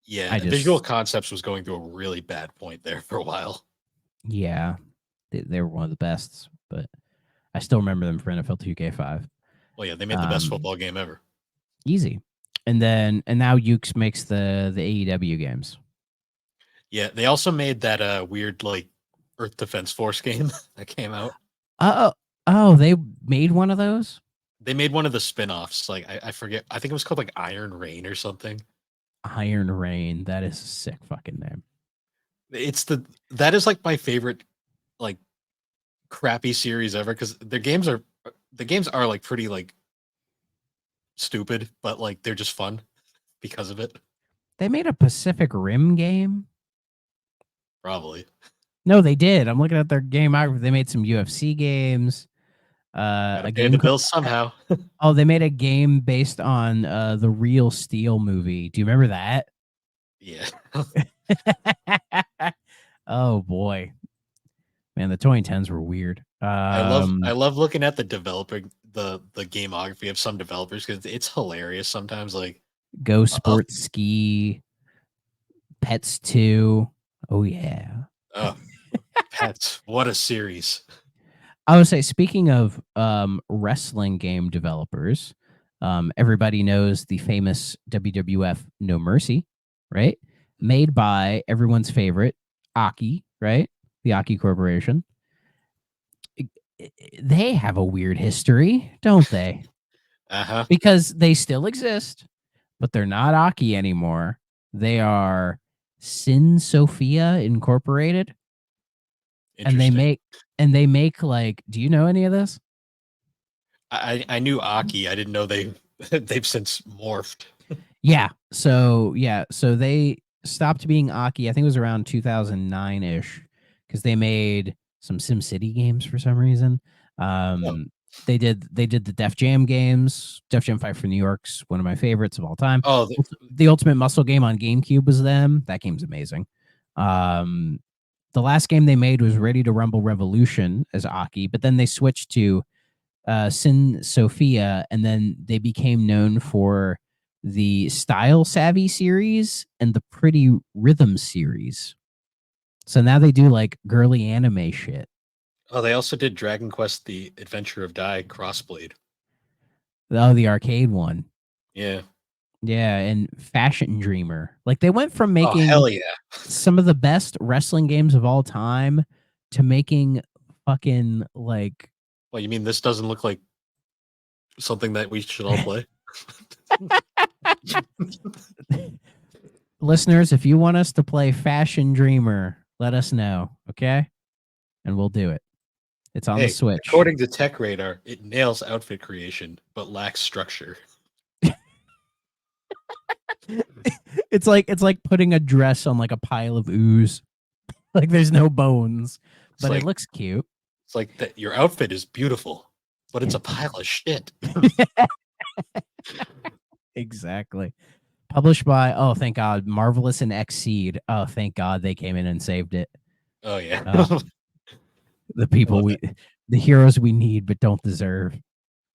Yeah,
I
Visual
just
Concepts was going through a really bad point there for a while.
yeah, they were one of the best. But I still remember them for NFL 2K5.
Well, yeah, they made the best football game ever.
Easy. And now Ukes makes the AEW games.
Yeah, they also made that weird like Earth Defense Force game that came out.
Oh, they made one of those?
They made one of the spin-offs. Like I forget. I think it was called like Iron Rain or something.
Iron Rain. That is a sick fucking name.
That is like my favorite like crappy series ever because the games are like pretty like stupid, but like they're just fun because of it.
They made a Pacific Rim game?
Probably.
No, they did. I'm looking at their game. They made some UFC games.
Gotta
A
pay the
game.
bills somehow.
Oh, they made a game based on the Real Steel movie. Do you remember that?
Yeah.
Oh boy, man, the 2010s were weird.
I love looking at the gameography of some developers because it's hilarious sometimes. Like,
Go
uh,
Sports Ski, Pets 2. Oh yeah.
uh, Pets, what a series!
I would say, speaking of wrestling game developers, everybody knows the famous WWF No Mercy, right? Made by everyone's favorite Aki, right? The Aki Corporation. They have a weird history, don't they?
Uh-huh.
Because they still exist, but they're not Aki anymore. They are Sin Sophia Incorporated, and
Interesting.
they make like. Do you know any of this?
I knew Aki. I didn't know they've since morphed.
So they stopped being Aki. I think it was around 2009 ish, because they made some SimCity games for some reason.
Oh,
They did the Def Jam games. Def Jam Fight for New York's one of my favorites of all time.
oh,
The Ultimate Muscle game on GameCube was them. That game's amazing. Um, the last game they made was Ready to Rumble Revolution as Aki, but then they switched to Sin Sophia, and then they became known for the Style Savvy series and the Pretty Rhythm series. So now they do like girly anime shit.
oh, they also did Dragon Quest: The Adventure of Dai Crossblade.
Oh, the arcade one.
Yeah.
Yeah, and Fashion Dreamer. Like they went from
Oh,
making
hell yeah.
some of the best wrestling games of all time to making fucking like
Well, you mean this doesn't look like something that we should all play?
listeners, if you want us to play Fashion Dreamer, let us know, okay? And we'll do it. It's on the
Hey,
Switch.
according to Tech Radar, it nails outfit creation but lacks structure.
It's like putting a dress on like a pile of ooze. Like there's no bones,
It's
but it
like
looks cute.
it's like that your outfit is beautiful, but it's a pile of shit.
Exactly. Published by, oh thank God, Marvelous and Xseed. Oh thank God they came in and saved it.
Oh yeah.
Uh, the
I love
the heroes we need but don't deserve.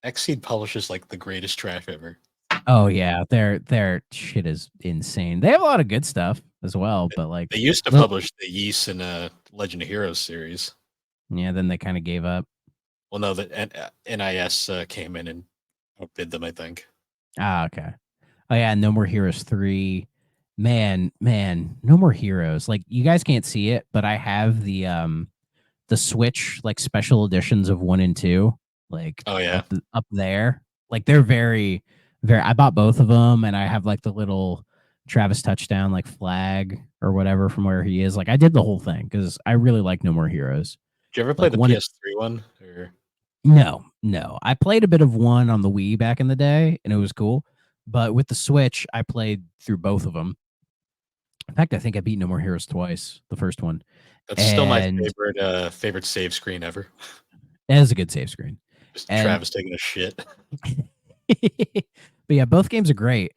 Xseed publishes like the greatest trash ever.
Oh yeah, their shit is insane. They have a lot of good stuff as well, but like,
They used to publish the Yeast and Legend of Heroes series.
yeah, then they kind of gave up.
Well, no, the NIS came in and outbid them, I think.
Ah, okay. Oh yeah, No More Heroes 3. Man, No More Heroes. Like you guys can't see it, but I have the Switch like special editions of 1 and 2 like
Oh yeah.
up there. Like they're very I bought both of them, and I have like the little Travis touchdown like flag or whatever from where he is. Like I did the whole thing cuz I really like No More Heroes.
Did you ever play
Like
the
one.
PS3 one? Or
No. I played a bit of 1 on the Wii back in the day, and it was cool. But with the Switch, I played through both of them. In fact, I think I beat No More Heroes twice, the first one.
that's still my
And
favorite save screen ever.
it was a good save screen.
Just
And
Travis taking a shit.
but yeah, both games are great.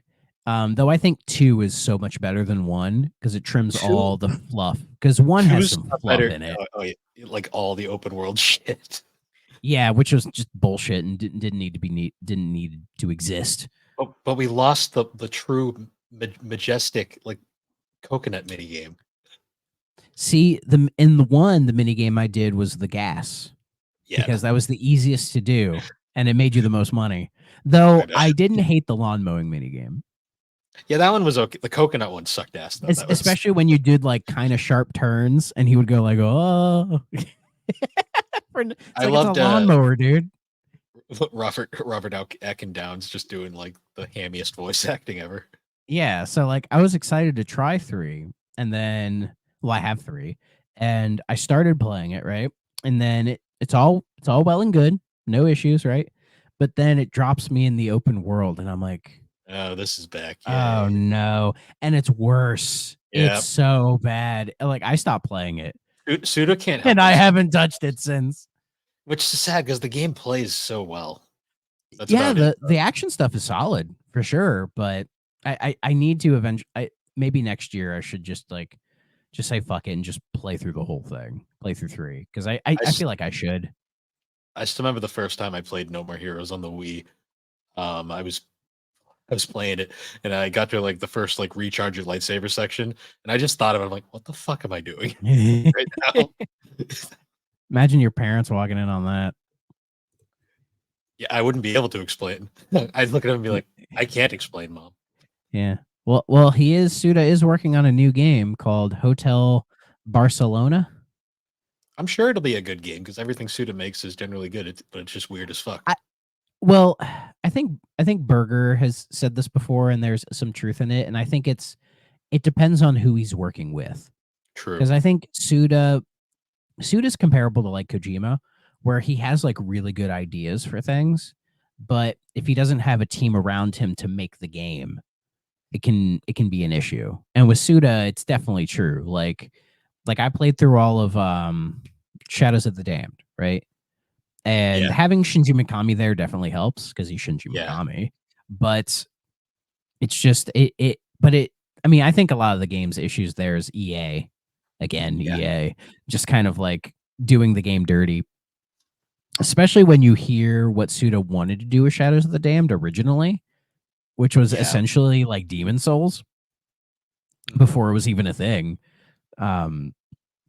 Though I think 2 is so much better than 1 because it trims
Two
all the fluff. Because 1 has
two's
some
a
fluff
better.
in it.
Yeah, like all the open world shit.
Yeah, which was just bullshit and didn't need to didn't need to exist.
But we lost the true majestic like coconut mini game.
See, in the 1, the mini game I did was the gas.
Yeah,
because that was the easiest to do and it made you the most money. Though
right.
I didn't hate the lawn mowing minigame.
Yeah, that one was okay. The coconut one sucked ass though. That was
Especially when you did like kind of sharp turns and he would go like, oh, it's
I
like it's a
loved
lawnmower, dude.
Robert Ecken Downs just doing like the hammiest voice acting ever.
Yeah. So like I was excited to try three. And then well, I have three. And I started playing it, right? And then it's all well and good, no issues, right? But then it drops me in the open world and I'm like,
Oh, this is back.
oh
Yay.
no. And it's worse. It's
Yeah.
so bad. Like I stopped playing it.
Suda can't
And
help
I
himself,
haven't touched it since.
which is sad because the game plays so well. That's
Yeah,
about it.
the action stuff is solid for sure, but I need to eventually. Maybe next year I should just say fuck it and just play through the whole thing, play through three because
I,
I
s-
feel like I should.
I still remember the first time I played No More Heroes on the Wii. I was playing it and I got to like the first like recharge your lightsaber section, and I just thought of it. I'm like, what the fuck am I doing right now?
Imagine your parents walking in on that.
Yeah, I wouldn't be able to explain. I'd look at him and be like, I can't explain, mom.
Yeah. Suda is working on a new game called Hotel Barcelona.
I'm sure it'll be a good game because everything Suda makes is generally good. But it's just weird as fuck.
I well, I think Berger has said this before, and there's some truth in it, and I think it depends on who he's working with
True.
because I think Suda's comparable to like Kojima, where he has like really good ideas for things, but if he doesn't have a team around him to make the game, it can be an issue. And with Suda, it's definitely true. Like I played through all of Shadows of the Damned, right? And
Yeah.
having Shinji Mikami there definitely helps because he's Shinji
Yeah.
Mikami. But it's just it but it I mean, I think a lot of the game's issues there is EA. Again,
Yeah.
EA just kind of like doing the game dirty, especially when you hear what Suda wanted to do with Shadows of the Damned originally, which was
Yeah.
essentially like Demon Souls
Mhm.
before it was even a thing. Um,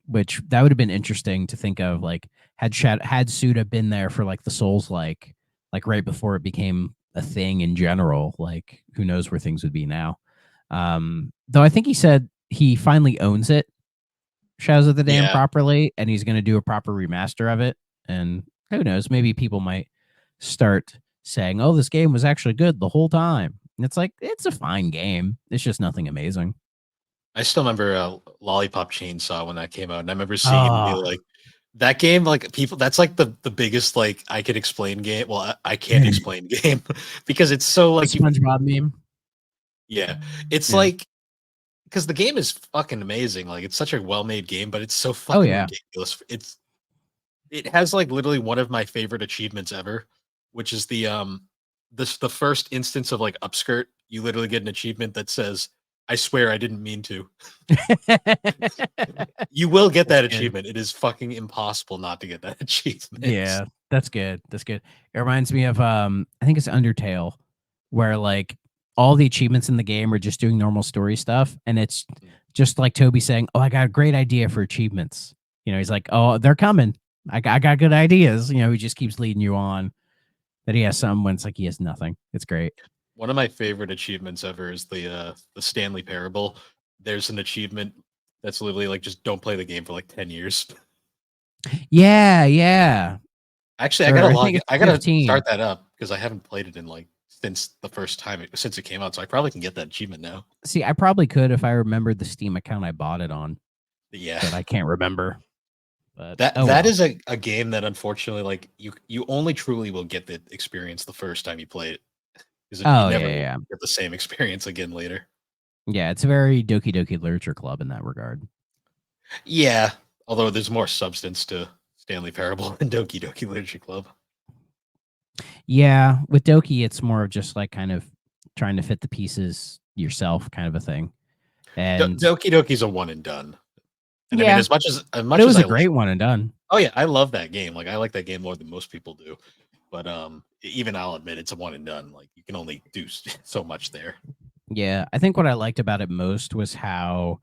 which that would have been interesting to think of. Like had Suda been there for like the Souls, like right before it became a thing in general. Like who knows where things would be now. Though I think he said he finally owns it, Shadows of the Dam,
Yeah.
properly, and he's going to do a proper remaster of it. And who knows, maybe people might start saying, "Oh, this game was actually good the whole time." And it's like it's a fine game. It's just nothing amazing.
I still remember Lollipop Chainsaw when that came out, and I remember seeing him be
Oh,
like, "That game, like people, that's like the biggest like I could explain game. Well, I can't
the
explain game because it's so like you,
SpongeBob meme.
yeah, it's
Yeah.
like because the game is fucking amazing. Like it's such a well made game, but it's so
Oh
fucking
yeah.
ridiculous. It has like literally one of my favorite achievements ever, which is the first instance of like upskirt. You literally get an achievement that says, "I swear I didn't mean to." You will get
That's
that
good.
achievement. It is fucking impossible not to get that achievement.
Yeah, that's good. That's good. It reminds me of I think it's Undertale, where like all the achievements in the game are just doing normal story stuff, and it's just like Toby saying, "Oh, I got a great idea for achievements." He's like, "Oh, they're coming. I got good ideas." He just keeps leading you on. That he has some when it's like he has nothing. It's great.
One of my favorite achievements ever is the Stanley Parable. There's an achievement that's literally like just don't play the game for like 10 years.
Yeah, yeah.
Actually,
Or I think it's
I gotta
15.
start that up because I haven't played it in like since the first time since it came out. So I probably can get that achievement now.
See, I probably could if I remembered the Steam account I bought it on,
But yeah.
but I can't remember. But
That
oh
that
well.
is a game that unfortunately like you only truly will get the experience the first time you play it because you
Oh
never
yeah,
will
yeah.
get the same experience again later.
Yeah, it's a very Doki Doki Literature Club in that regard.
Yeah, although there's more substance to Stanley Parable than Doki Doki Literature Club.
Yeah, with Doki, it's more of just like kind of trying to fit the pieces yourself, kind of a thing. And
Doki Doki's a one and done. And I mean,
yeah,
as
but it
much as
was
I
a great one and done.
oh yeah, I love that game. Like I like that game more than most people do. But even I'll admit it's a one and done. Like you can only do so much there.
Yeah, I think what I liked about it most was how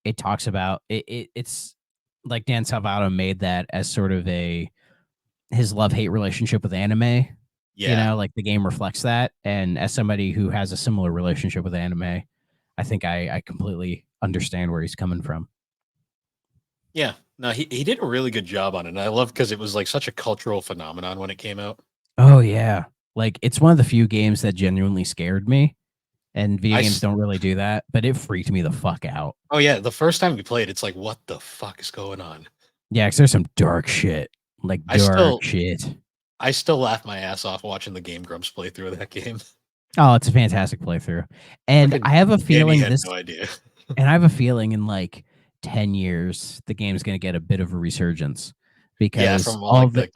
it talks about it's like Dan Salvato made that as sort of his love-hate relationship with anime.
Yeah.
Like the game reflects that. And as somebody who has a similar relationship with anime, I think I completely understand where he's coming from.
Yeah. No, he did a really good job on it. And I love because it was like such a cultural phenomenon when it came out.
Oh yeah. Like it's one of the few games that genuinely scared me. And video
I
games
s-
don't really do that, but it freaked me the fuck out.
oh yeah, the first time we played, it's like, what the fuck is going on?
Yeah, because there's some dark shit. Like
I
dark
still
shit.
I still laugh my ass off watching the Game Grumps play through that game.
Oh, it's a fantastic playthrough. And I
Fucking
have a
Danny
feeling
had
this
no idea.
and I have a feeling in like 10 years the game's going to get a bit of a resurgence
Yeah,
because
from all like the kids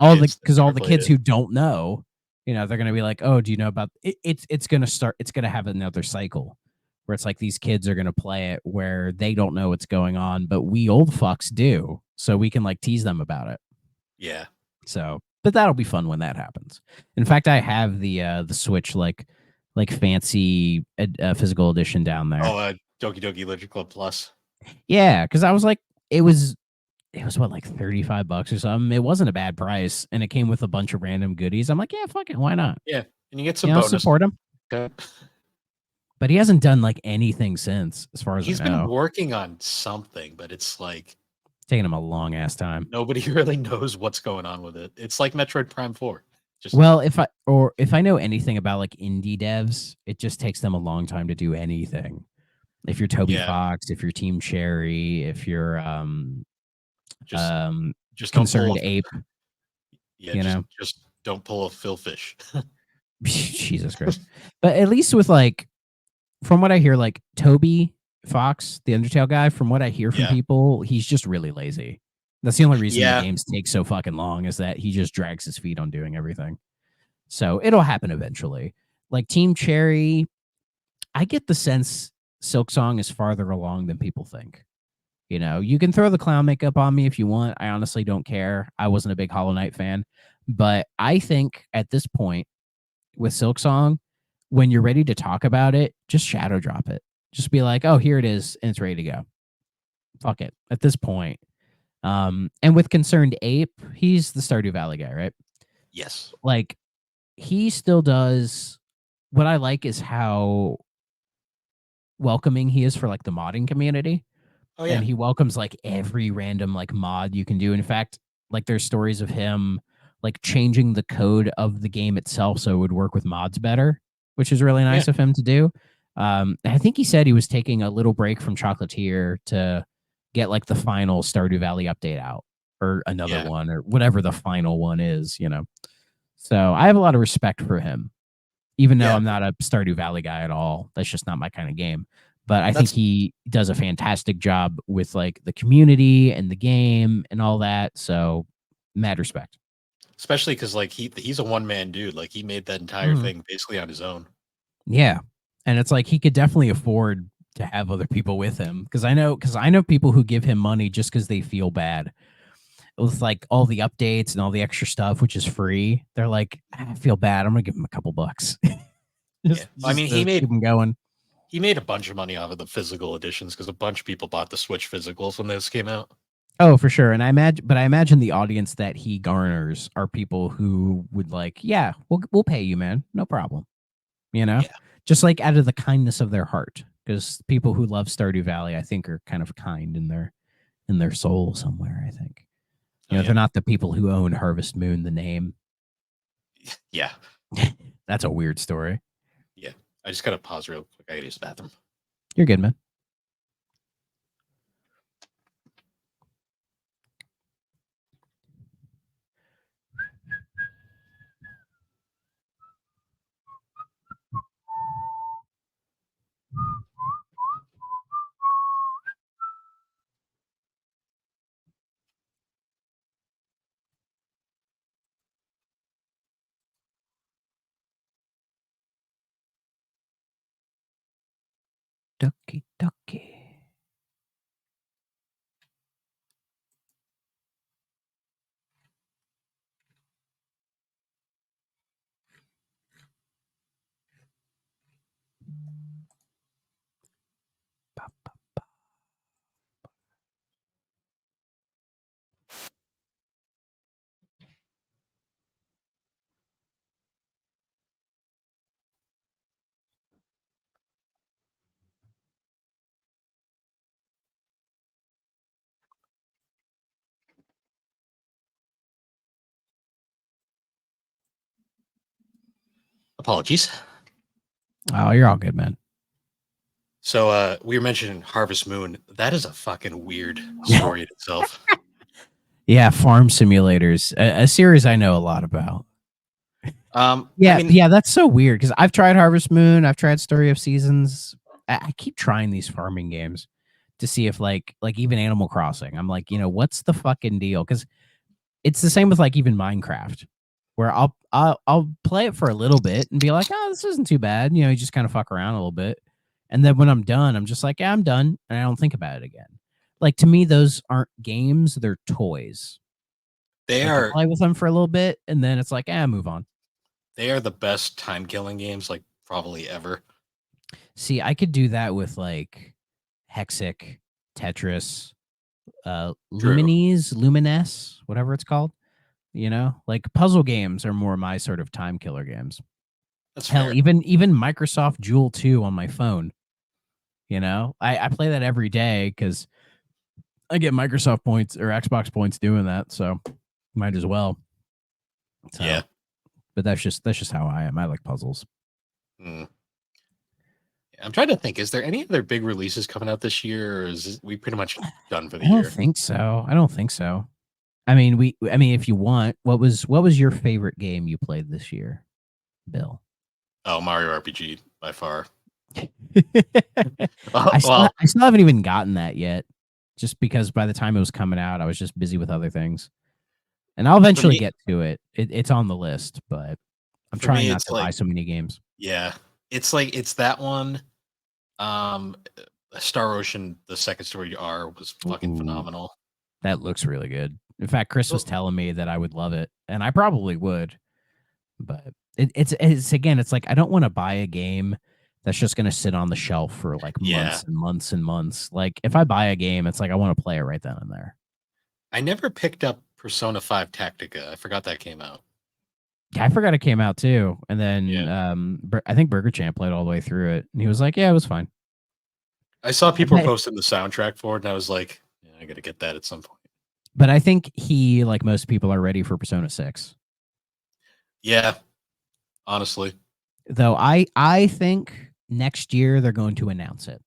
that
all
never
the
played
kids
it.
who don't know, they're going to be like, "Oh, do you know about it?" It's going to start it's going to have another cycle where it's like these kids are going to play it where they don't know what's going on, but we old fucks do. So we can like tease them about it.
Yeah.
So, but that'll be fun when that happens. In fact, I have the Switch like fancy physical edition down there.
Oh, Doki Doki Literature Club Plus.
Yeah, because I was like, it was what like $35 or something. It wasn't a bad price, and it came with a bunch of random goodies. I'm like, yeah, fuck it, why not?
Yeah, and you get some bonus.
Support him.
Okay.
But he hasn't done like anything since, as far as I
He's been
know.
working on something, but it's like
Taking him a long ass time.
nobody really knows what's going on with it. It's like Metroid Prime 4. Just
Well, if I know anything about like indie devs, it just takes them a long time to do anything. If you're Toby
yeah,
Fox, if you're Team Cherry, if you're
just
um
just don't pull
Concerned
a
Ape,
yeah,
you know,
just don't pull a Phil Fish.
Jesus Christ. But at least with like, from what I hear, like Toby Fox, the Undertale guy, from what I hear from
Yeah.
people, he's just really lazy. That's the only reason the
Yeah.
games take so fucking long is that he just drags his feet on doing everything. So it'll happen eventually. Like Team Cherry, I get the sense Silk Song is farther along than people think. You can throw the clown makeup on me if you want. I honestly don't care. I wasn't a big Hollow Knight fan, but I think at this point with Silk Song, when you're ready to talk about it, just shadow drop it. Just be like, "Oh, here it is, and it's ready to go." Fuck it. At this point, and with Concerned Ape, he's the Stardew Valley guy, right?
Yes.
Like he still does. What I like is how welcoming he is for like the modding community,
Oh yeah.
and he welcomes like every random like mod you can do. In fact, like there's stories of him like changing the code of the game itself so it would work with mods better, which is really
Yeah.
nice of him to do. I think he said he was taking a little break from Chocolatier to get like the final Stardew Valley update out or another
Yeah.
one or whatever the final one is. So I have a lot of respect for him, even though
Yeah.
I'm not a Stardew Valley guy at all. That's just not my kind of game. But I think
That's
he does a fantastic job with like the community and the game and all that. So mad respect.
especially because like he's a one man dude. Like he made that entire
Mhm.
thing basically on his own.
Yeah. And it's like he could definitely afford to have other people with him. Cause I know people who give him money just because they feel bad with like all the updates and all the extra stuff, which is free. They're like, I feel bad. I'm gonna give him a couple bucks.
Yeah. I mean,
Just to keep him going.
he made a bunch of money off of the physical editions because a bunch of people bought the Switch physicals when this came out.
Oh, for sure. And I imagine the audience that he garners are people who would like, yeah, we'll pay you, man. No problem. You know?
Yeah.
Just like out of the kindness of their heart. Because people who love Stardew Valley, I think, are kind of kind in their soul somewhere, I think.
Oh yeah.
They're not the people who own Harvest Moon, the name.
Yeah.
That's a weird story.
Yeah. I just gotta pause real quick. I gotta use the bathroom.
You're good, man. Ducky, ducky.
Apologies.
Oh, you're all good, man.
So we were mentioning Harvest Moon. That is a fucking weird story in itself.
Yeah, farm simulators, a series I know a lot about.
I mean,
Yeah, that's so weird because I've tried Harvest Moon, I've tried Story of Seasons. I keep trying these farming games to see if like even Animal Crossing. I'm like, what's the fucking deal? Because it's the same with like even Minecraft, where I'll play it for a little bit and be like, oh, this isn't too bad. You just kind of fuck around a little bit, and then when I'm done, I'm just like, yeah, I'm done, and I don't think about it again. Like to me, those aren't games; they're toys.
they
Like you
are
play with them for a little bit, and then it's like, move on.
they are the best time killing games like probably ever.
See, I could do that with like Hexic, Tetris,
True.
Lumines, whatever it's called. Like puzzle games are more my sort of time killer games.
That's
Hell,
fair.
even Microsoft Jewel 2 on my phone. I play that every day because I get Microsoft points or Xbox points doing that, so might as well.
Yeah.
So, but that's just how I am. I like puzzles.
Hmm. I'm trying to think. Is there any other big releases coming out this year, or we pretty much done for the
I don't
year?
think so. I don't think so. I mean, if you want, what was your favorite game you played this year, Bill?
Oh, Mario RPG by far.
I still
Well,
I still haven't even gotten that yet, just because by the time it was coming out, I was just busy with other things. And I'll
for
eventually
me,
get to it. It's on the list, but I'm
for
trying
me,
not
it's
to buy
like,
so many games.
yeah, it's that one. Um, Star Ocean, the second story R was fucking
Ooh,
phenomenal.
that looks really good. In fact, Chris was
Well,
telling me that I would love it, and I probably would. But it's again, it's like I don't want to buy a game that's just going to sit on the shelf for like
yeah,
months and months and months. Like if I buy a game, it's like I want to play it right then and there.
I never picked up Persona 5 Tactica. I forgot that came out.
Yeah, I forgot it came out too. And then
Yeah.
I think Burger Champ played all the way through it, and he was like, "Yeah, it was fine."
I saw people were
But
posting the soundtrack for it, and I was like, yeah, I got to get that at some point.
but I think he, like most people, are ready for Persona 6.
Yeah, honestly,
Though I think next year they're going to announce it.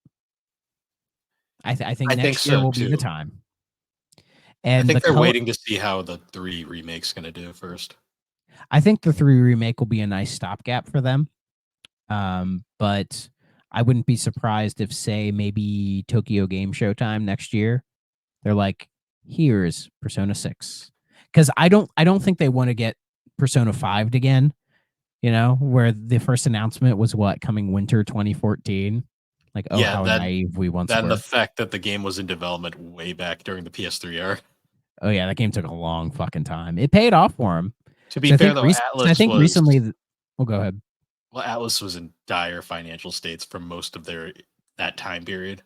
I think
I think
next year
so
will be the
too.
time.
I
And
think
the
they're
color
waiting to see how the 3 remake's going to do first.
I think the 3 remake will be a nice stopgap for them. But I wouldn't be surprised if, say, maybe Tokyo Game Showtime next year, they're like, here's Persona 6. Because I don't think they want to get Persona 5 again, where the first announcement was what, coming winter 2014. Like, oh,
Yeah,
how naive we once
then the
were.
fact that the game was in development way back during the PS3 era.
Oh yeah, that game took a long fucking time. It paid off for him.
To be
Because
fair though,
I
Atlas
think
was
recently, well, go ahead.
well, Atlas was in dire financial states for most of that time period.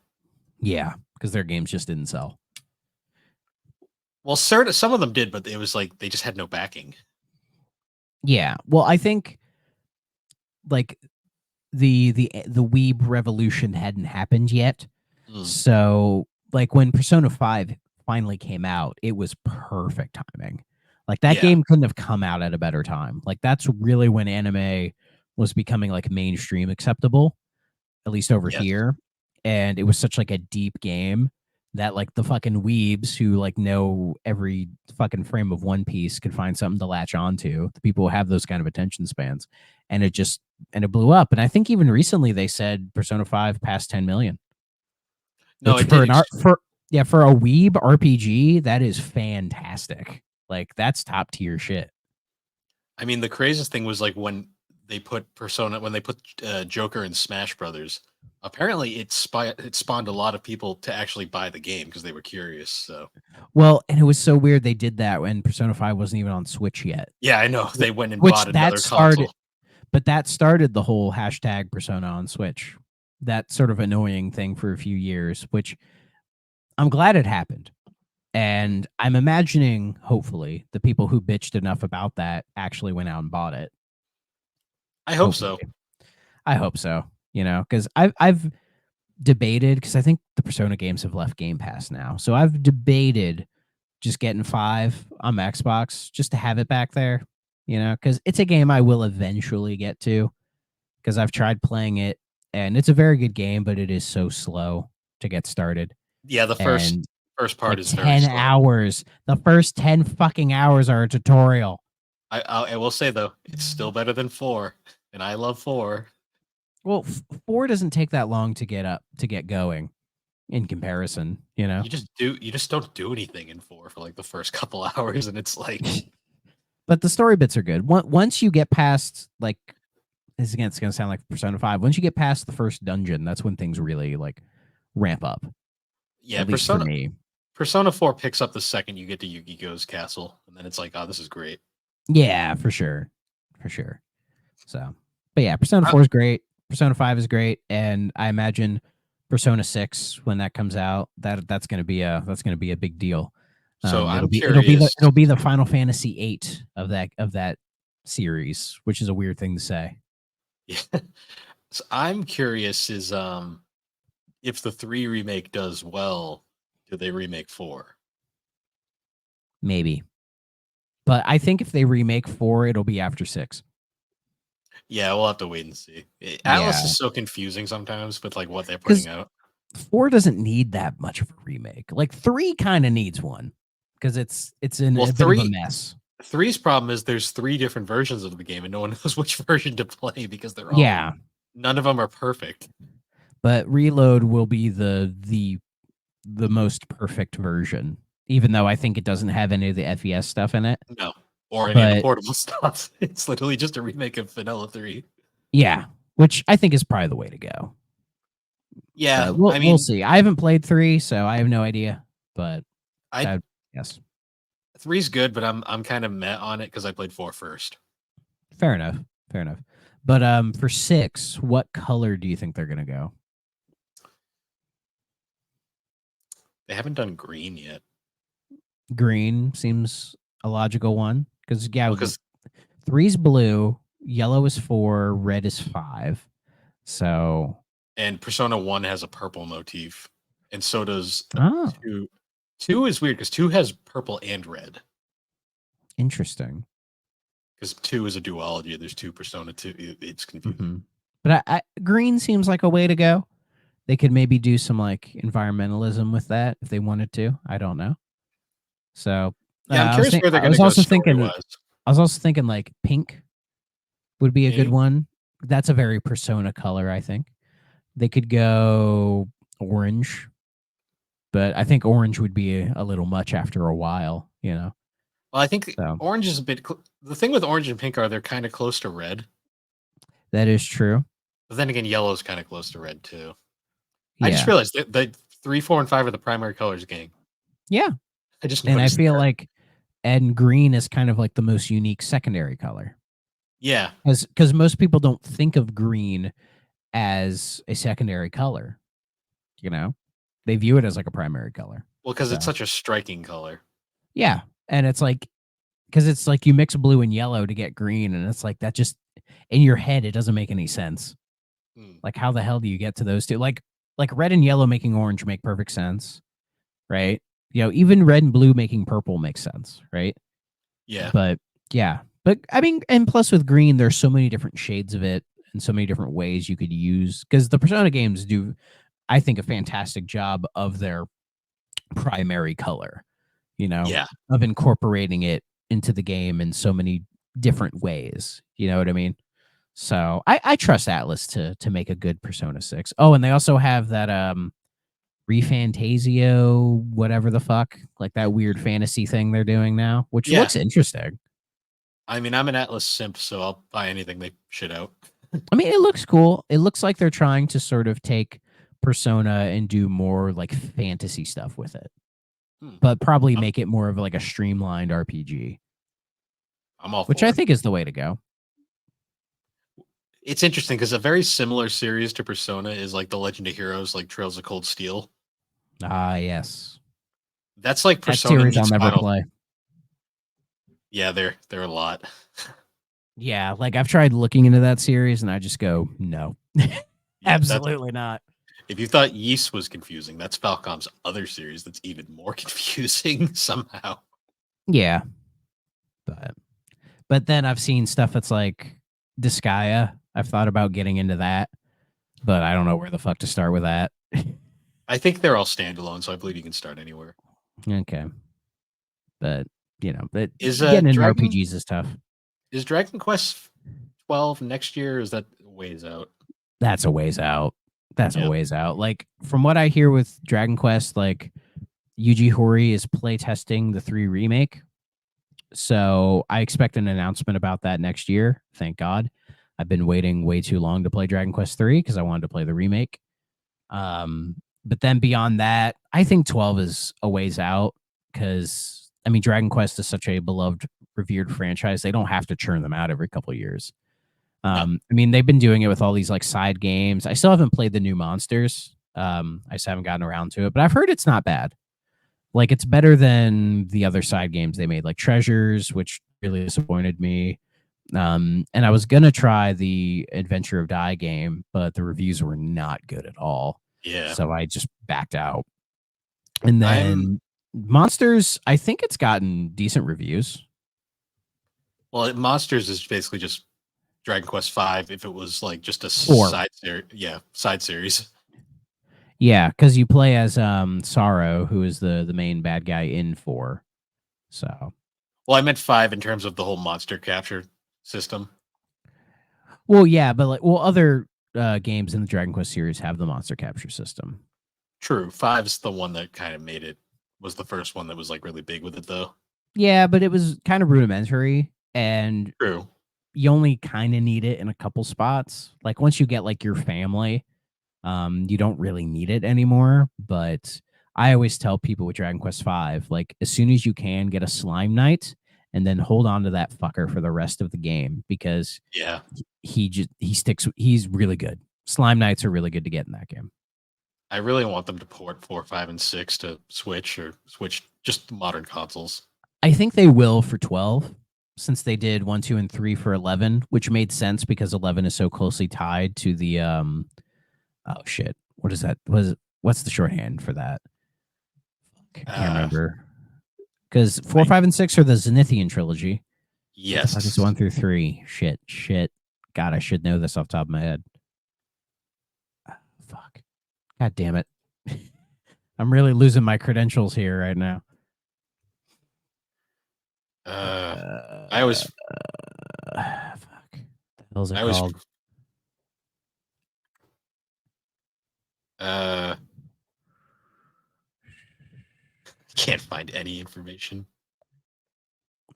Yeah, because their games just didn't sell.
Well, some of them did, but it was like they just had no backing.
Yeah, well, I think like the weeb revolution hadn't happened yet.
Mm,
So like when Persona 5 finally came out, it was perfect timing. Like that
yeah,
game couldn't have come out at a better time. Like that's really when anime was becoming like mainstream acceptable, at least over
yes.
here. And it was such like a deep game that like the fucking weebs who like know every fucking frame of One Piece could find something to latch onto. The people who have those kind of attention spans. And it blew up. And I think even recently they said Persona 5 passed 10 million.
No,
Which
it did.
for a weeb RPG, that is fantastic. Like that's top tier shit.
I mean, the craziest thing was like when they put Joker in Smash Brothers. Apparently, it spawned a lot of people to actually buy the game because they were curious. So
Well, and it was so weird they did that when Persona 5 wasn't even on Switch yet.
yeah, I know they went and
Which
bought
that
another
started
console.
but that started the whole hashtag Persona on Switch. That sort of annoying thing for a few years, which I'm glad it happened. And I'm imagining, hopefully, the people who bitched enough about that actually went out and bought it.
I hope
Hopefully.
so.
I hope so, because I've debated, because I think the Persona games have left Game Pass now. So I've debated just getting 5 on my Xbox just to have it back there, because it's a game I will eventually get to. because I've tried playing it, and it's a very good game, but it is so slow to get started.
Yeah, the
And
first part
like
is very
10
slow.
hours, the first 10 fucking hours are a tutorial.
I will say though, it's still better than 4, and I love 4.
Well, 4 doesn't take that long to get going in comparison, you know.
You just don't do anything in 4 for like the first couple hours, and it's like
But the story bits are good. Once you get past like this again, it's gonna sound like Persona 5. Once you get past the first dungeon, that's when things really like ramp up.
yeah,
At least for me.
Persona 4 picks up the second you get to Yukiko's castle, and then it's like, oh, this is great.
Yeah, for sure. For sure. So but yeah, Persona
Uh,
4 is great. Persona 5 is great. And I imagine Persona 6, when that comes out, that's gonna be a big deal.
So I'm
It'll
curious.
be the Final Fantasy 8 of that series, which is a weird thing to say.
Yeah, so I'm curious is if the 3 remake does well, do they remake 4?
Maybe. But I think if they remake 4, it'll be after 6.
Yeah, we'll have to wait and see. Atlas
Yeah.
is so confusing sometimes with like what they're putting
Because
out.
4 doesn't need that much of a remake. Like 3 kind of needs one because it's in
Well,
a bit of a mess.
three's problem is there's 3 different versions of the game, and no one knows which version to play because
Yeah,
none of them are perfect.
but Reload will be the most perfect version, even though I think it doesn't have any of the FES stuff in it.
No, or any of the
But
portable stuff. It's literally just a remake of Vanilla 3.
yeah, which I think is probably the way to go.
Yeah,
But
I
we'll
mean,
see. I haven't played 3, so I have no idea. But
I
that yes,
three's good, but I'm kind of met on it because I played 4 first.
fair enough, fair enough. But for 6, what color do you think they're gonna go?
They haven't done green yet.
Green seems a logical one because yeah,
Well, because
3's blue, yellow is 4, red is 5. So
and Persona 1 has a purple motif, and so does
oh,
2. 2 is weird because 2 has purple and red.
interesting.
Because 2 is a duology. There's 2 Persona 2. It's confusing.
Hmm. But green seems like a way to go. They could maybe do some like environmentalism with that if they wanted to. I don't know. So
Yeah, I'm curious where they're
I
going to
was
go
also
story
thinking
wise.
like pink would be a good
Pink.
one. That's a very Persona color, I think. They could go orange, but I think orange would be a little much after a while, you know.
Well, I think
So
orange is a bit. The thing with orange and pink are they're kind of close to red.
that is true.
But then again, yellow is kind of close to red too. I just
Yeah.
realized that the 3, 4, and 5 are the primary colors, gang.
Yeah.
I just
And I
noticed
feel
that.
like and green is kind of like the most unique secondary color.
Yeah.
Because most people don't think of green as a secondary color, you know? They view it as like a primary color.
Well, because it's
So
such a striking color.
yeah. And it's like because it's like you mix blue and yellow to get green, and it's like that just in your head, it doesn't make any sense.
Hmm.
Like how the hell do you get to those two? Like red and yellow making orange make perfect sense, right? You know, even red and blue making purple makes sense, right?
Yeah.
But yeah. But I mean, and plus with green, there's so many different shades of it and so many different ways you could use because the Persona games do, I think, a fantastic job of their primary color, you know,
Yeah.
of incorporating it into the game in so many different ways. You know what I mean? So I trust Atlas to make a good Persona 6. Oh, and they also have that Refantasio, whatever the fuck, like that weird fantasy thing they're doing now, which
Yeah.
looks interesting.
I mean, I'm an Atlas simp, so I'll buy anything they shit out.
I mean, it looks cool. It looks like they're trying to sort of take Persona and do more like fantasy stuff with it,
Hmm.
but probably
I'm,
make it more of like a streamlined RPG,
I'm all
which I
for it.
think is the way to go.
It's interesting because a very similar series to Persona is like the Legend of Heroes, like Trails of Cold Steel.
Ah, yes.
That's like
That
Persona
series I'll
meets
never
Final.
play.
Yeah, they're a lot.
Yeah, like I've tried looking into that series and I just go, no.
Yeah, that's
Absolutely not.
if you thought Yeast was confusing, that's Falcom's other series that's even more confusing somehow.
Yeah, but then I've seen stuff that's like Disgaea, I've thought about getting into that, but I don't know where the fuck to start with that.
I think they're all standalone, so I believe you can start anywhere.
Okay, but but
Is
getting into
Dragon
RPGs is tough.
is Dragon Quest 12 next year? Or is that ways out?
That's a ways out. That's a
Yeah.
ways out. Like from what I hear with Dragon Quest, like Yuji Horii is playtesting the 3 remake. So I expect an announcement about that next year. Thank God. I've been waiting way too long to play Dragon Quest 3 because I wanted to play the remake. But then beyond that, I think 12 is a ways out because I mean Dragon Quest is such a beloved, revered franchise. They don't have to churn them out every couple of years.
No.
I mean, they've been doing it with all these like side games. I still haven't played the new monsters. I just haven't gotten around to it, but I've heard it's not bad. Like it's better than the other side games they made, like Treasures, which really disappointed me. And I was gonna try the Adventure of Die game, but the reviews were not good at all.
Yeah.
So I just backed out. And
I'm
then Monsters, I think it's gotten decent reviews.
well, Monsters is basically just Dragon Quest 5 if it was like just a
4.
side series. Yeah, side series.
Yeah, because you play as Sorrow, who is the main bad guy in 4. So
Well, I meant 5 in terms of the whole monster capture system.
well, yeah, but like other games in the Dragon Quest series have the monster capture system.
True. Five's the one that kind of made it was the first one that was like really big with it though.
Yeah, but it was kind of rudimentary and
True.
you only kind of need it in a couple spots. Like once you get like your family, you don't really need it anymore. But I always tell people with Dragon Quest V, like as soon as you can get a slime knight and then hold on to that fucker for the rest of the game because
Yeah.
he's really good. Slime knights are really good to get in that game.
I really want them to port 4, 5, and 6 to Switch or switch just modern consoles.
I think they will for 12 since they did 1, 2, and 3 for 11, which made sense because 11 is so closely tied to the oh shit. What is that? What's the shorthand for that? I can't remember. Because 4, 5, and 6 are the Zenithian trilogy. What the fuck is
Yes.
1 through 3? Shit. God, I should know this off the top of my head. Fuck. God damn it. I'm really losing my credentials here right now.
I always
fuck. The hell's it
I always
called?
can't find any information.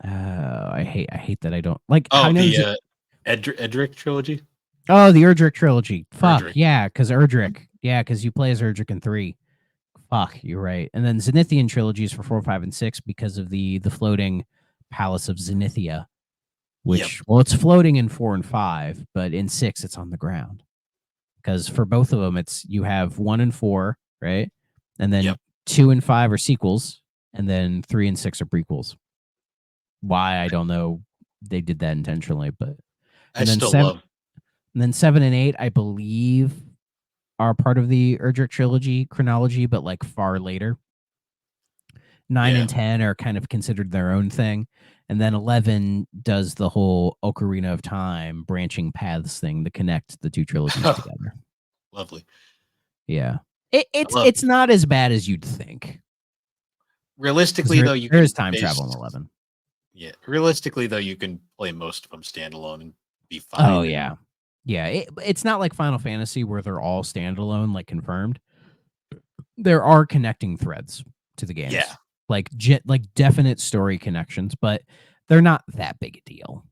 I hate that I don't like.
Oh,
I know
the Edric trilogy.
Oh, the Erdrick trilogy. Fuck
Erdrick.
yeah, because Erdrick. Yeah, because you play as Erdrick in 3. Fuck, you're right. And then Zenithian trilogies for 4, 5, and 6 because of the floating palace of Zenithia, which well, it's floating in 4 and 5, but in 6 it's on the ground. Because for both of them, it's you have 1 and 4, right? And then 2 and 5 are sequels, and then 3 and 6 are prequels. Why I don't know. They did that intentionally, but
I still love.
And then 7 and 8, I believe, are part of the Erdrick trilogy chronology, but like far later. 9 and 10 are kind of considered their own thing. And then 11 does the whole Ocarina of Time branching paths thing to connect the 2 trilogies together.
Lovely.
Yeah. It's not as bad as you'd think.
Realistically, though,
there is time travel in 11.
Yeah. Realistically, though, you can play most of them standalone and be fine.
Oh, yeah. Yeah. It's not like Final Fantasy where they're all standalone, like confirmed. There are connecting threads to the games.
Yeah.
Like definite story connections, but they're not that big a deal.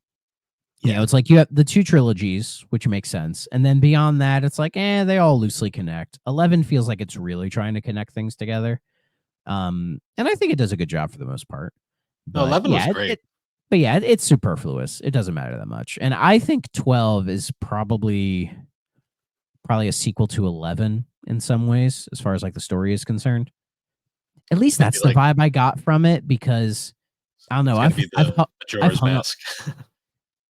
Yeah. You know, it's like you have the 2 trilogies, which makes sense. And then beyond that, it's like, they all loosely connect. 11 feels like it's really trying to connect things together. And I think it does a good job for the most part.
But 11 was great.
It's superfluous. It doesn't matter that much. And I think 12 is probably a sequel to 11 in some ways, as far as like the story is concerned. At least that's the vibe I got from it because I don't know. I've hung
mask.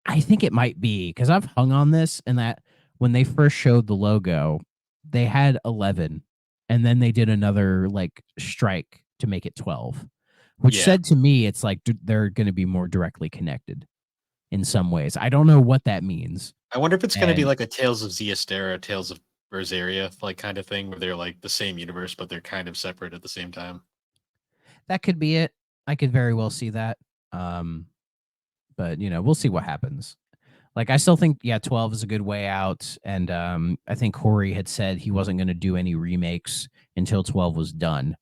I think it might be because I've hung on this and that when they first showed the logo, they had 11 and then they did another like strike to make it 12, which said to me it's like they're going to be more directly connected. in some ways. I don't know what that means.
I wonder if it's going to be
And
like a Tales of Ziastera, Tales of Berseria like kind of thing, where they're like the same universe, but they're kind of separate at the same time.
that could be it. I could very well see that. Um, but we'll see what happens. Like, I still think, yeah, 12 is a good way out. And I think Corey had said he wasn't going to do any remakes until 12 was done.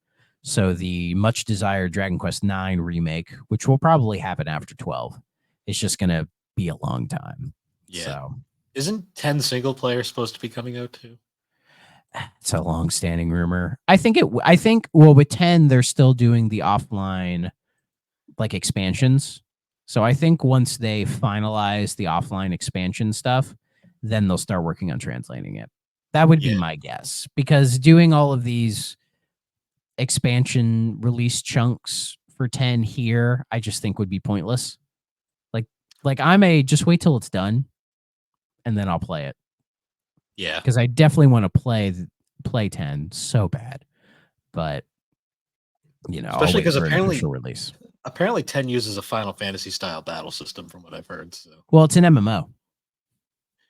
So the much desired Dragon Quest 9 remake, which will probably happen after 12, is just going to be a long time.
Yeah.
So
Isn't 10 single player supposed to be coming out too?
it's a long standing rumor. Well, with 10, they're still doing the offline like expansions. So I think once they finalize the offline expansion stuff, then they'll start working on translating it. That would be
Yeah.
my guess, because doing all of these expansion release chunks for 10 here, I just think would be pointless. Like just wait till it's done and then I'll play it,
Yeah.
because I definitely want to play 10 so bad. But I'll
Especially
wait
because
for an official release.
apparently 10 uses a Final Fantasy style battle system from what I've heard. So
Well, it's an MMO.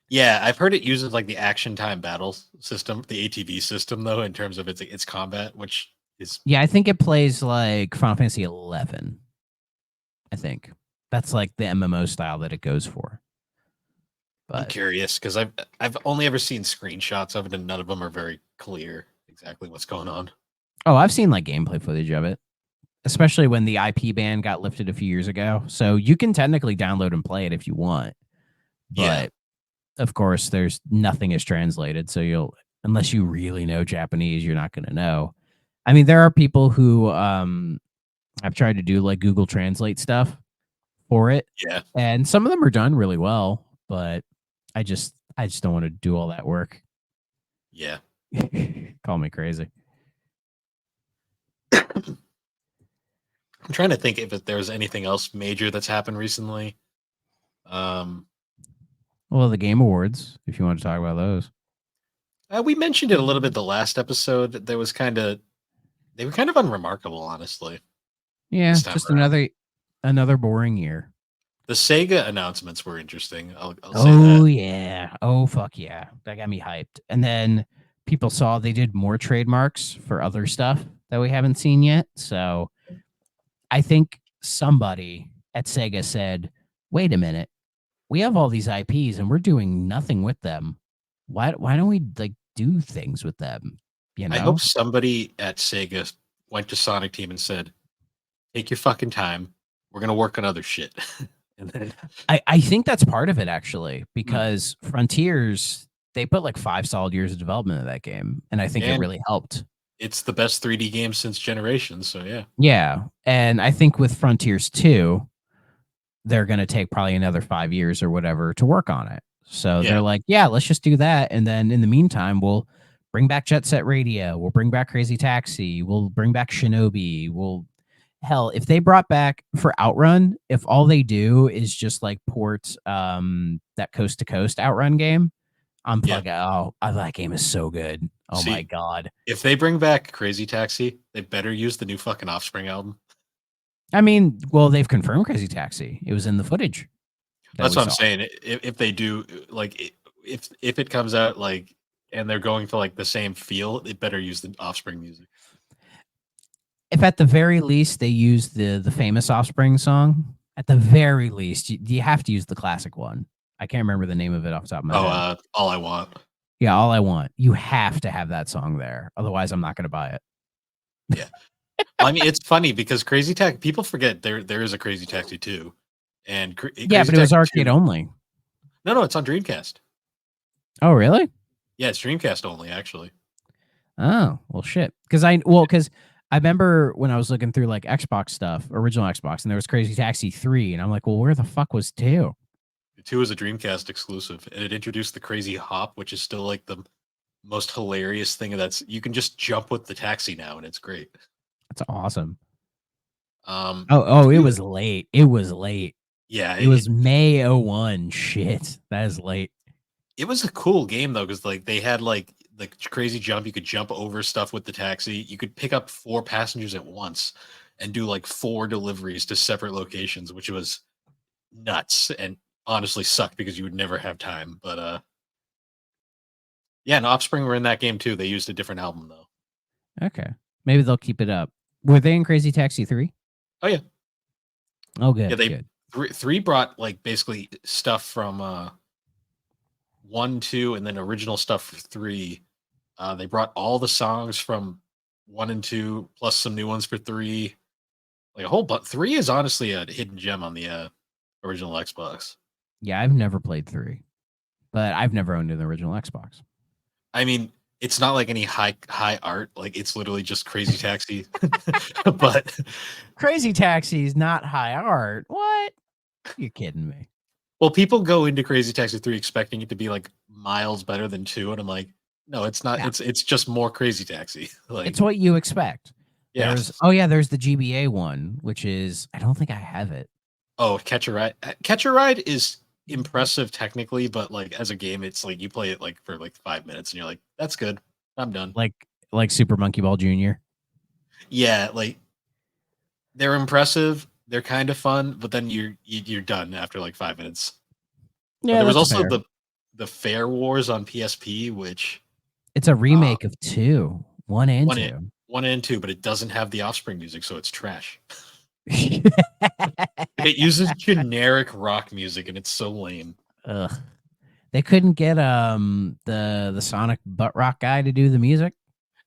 yeah, I've heard it uses like the action time battle system, the ATV system though, in terms of its combat, which is
Yeah, I think it plays like Final Fantasy 11. I think that's like the MMO style that it goes for.
I'm
But
curious because I've only ever seen screenshots of it and none of them are very clear exactly what's going on.
I've seen like gameplay footage of it, especially when the IP ban got lifted a few years ago. So you can technically download and play it if you want,
Yeah.
but of course, there's nothing is translated. So unless you really know Japanese, you're not going to know. I mean, there are people who have tried to do like Google Translate stuff for it,
Yeah.
and some of them are done really well, but I just don't want to do all that work.
Yeah.
Call me crazy.
I'm trying to think if there's anything else major that's happened recently. Um
Well, the Game Awards, if you want to talk about those.
we mentioned it a little bit the last episode. There was they were kind of unremarkable, honestly,
Yeah,
this time
just
around.
another boring year.
The Sega announcements were interesting. I'll say that.
Oh yeah. Oh fuck yeah. That got me hyped. And then people saw they did more trademarks for other stuff that we haven't seen yet. So I think somebody at Sega said, "Wait a minute. We have all these IPs and we're doing nothing with them. Why don't we like do things with them?" You
I hope
know?
somebody at Sega went to Sonic Team and said, "Take your fucking time. We're gonna work on other shit." And then,
I think that's part of it actually,
hmm,
because Frontiers, they put like 5 solid years of development of that game, and I think it
and
really helped.
it's the best 3D game since Generations. So yeah,
Yeah, and I think with Frontiers 2, they're going to take probably another 5 years or whatever to work on it. So
yeah,
they're like, yeah, let's just do that, and then in the meantime, we'll bring back Jet Set Radio, we'll bring back Crazy Taxi, we'll bring back Shinobi, we'll hell, if they brought back for Outrun, if all they do is just like port that coast to coast Outrun game, I'm
yeah.
fucking that game is so good. Oh my
See,
god.
if they bring back Crazy Taxi, they better use the new fucking Offspring album.
I mean, well, they've confirmed Crazy Taxi. It was in the footage that
That's
we
what I'm
saw.
saying. If they do, if it comes out like and they're going for like the same feel, it better use the Offspring music.
If at the very least they use the famous Offspring song, at the very least, you have to use the classic one. I can't remember the name of it off the top of my
Oh,
head.
All I Want.
Yeah, All I Want. You have to have that song there. Otherwise, I'm not going to buy it.
Yeah. Well, I mean, it's funny because Crazy Taxi, people forget there is a Crazy Taxi 2. And
Yeah,
Crazy
but it was
Taxi
arcade
2.
only.
No, it's on Dreamcast.
Oh, really?
Yeah, it's Dreamcast only, actually.
Oh, well, shit. Because I remember when I was looking through like Xbox stuff, original Xbox, and there was Crazy Taxi 3, and I'm like, well, where the fuck was 2?
The 2 is a Dreamcast exclusive, and it introduced the Crazy Hop, which is still like the most hilarious thing. That's you can just jump with the taxi now, and it's great.
That's awesome.
Um,
It
we,
was late. It was late.
yeah,
It was May '01. Shit, that is late.
it was a cool game though, because like they had like the crazy jump. You could jump over stuff with the taxi. You could pick up 4 passengers at once and do like 4 deliveries to separate locations, which was nuts. And honestly sucked because you would never have time. But yeah, and Offspring were in that game too. They used a different album though.
Okay. Maybe they'll keep it up. Were they in Crazy Taxi 3?
Oh yeah,
Oh,
yeah.
good,
They
good.
three brought like basically stuff from 1, 2, and then original stuff for 3. They brought all the songs from 1 and 2, plus some new ones for 3. Like a whole but 3 is honestly a hidden gem on the original Xbox.
Yeah, I've never played 3, but I've never owned an original Xbox.
I mean, it's not like any high art. Like it's literally just Crazy Taxi. But
Crazy Taxi is not high art. What? You're kidding me.
well, people go into Crazy Taxi 3 expecting it to be like miles better than 2, and I'm like, no, it's not.
No,
It's just more Crazy Taxi. Like,
it's what you expect.
yeah.
There's the GBA one, which is I don't think I have it.
Oh, Catch a Ride. Catch a Ride is impressive technically, but like as a game, it's like you play it like for like 5 minutes, and you're like, that's good. I'm done.
Like Super Monkey Ball Jr.
Yeah, like they're impressive. They're kind of fun, but then you're done after like 5 minutes.
Yeah,
There was
that's
also
fair.
the Fair Wars on PSP, which
It's a
uh,
remake of 2, 1 and
one and
2.
1 and 2, but it doesn't have the Offspring music, so it's trash. It uses generic rock music, and it's so lame.
Ugh. They couldn't get the Sonic butt rock guy to do the music.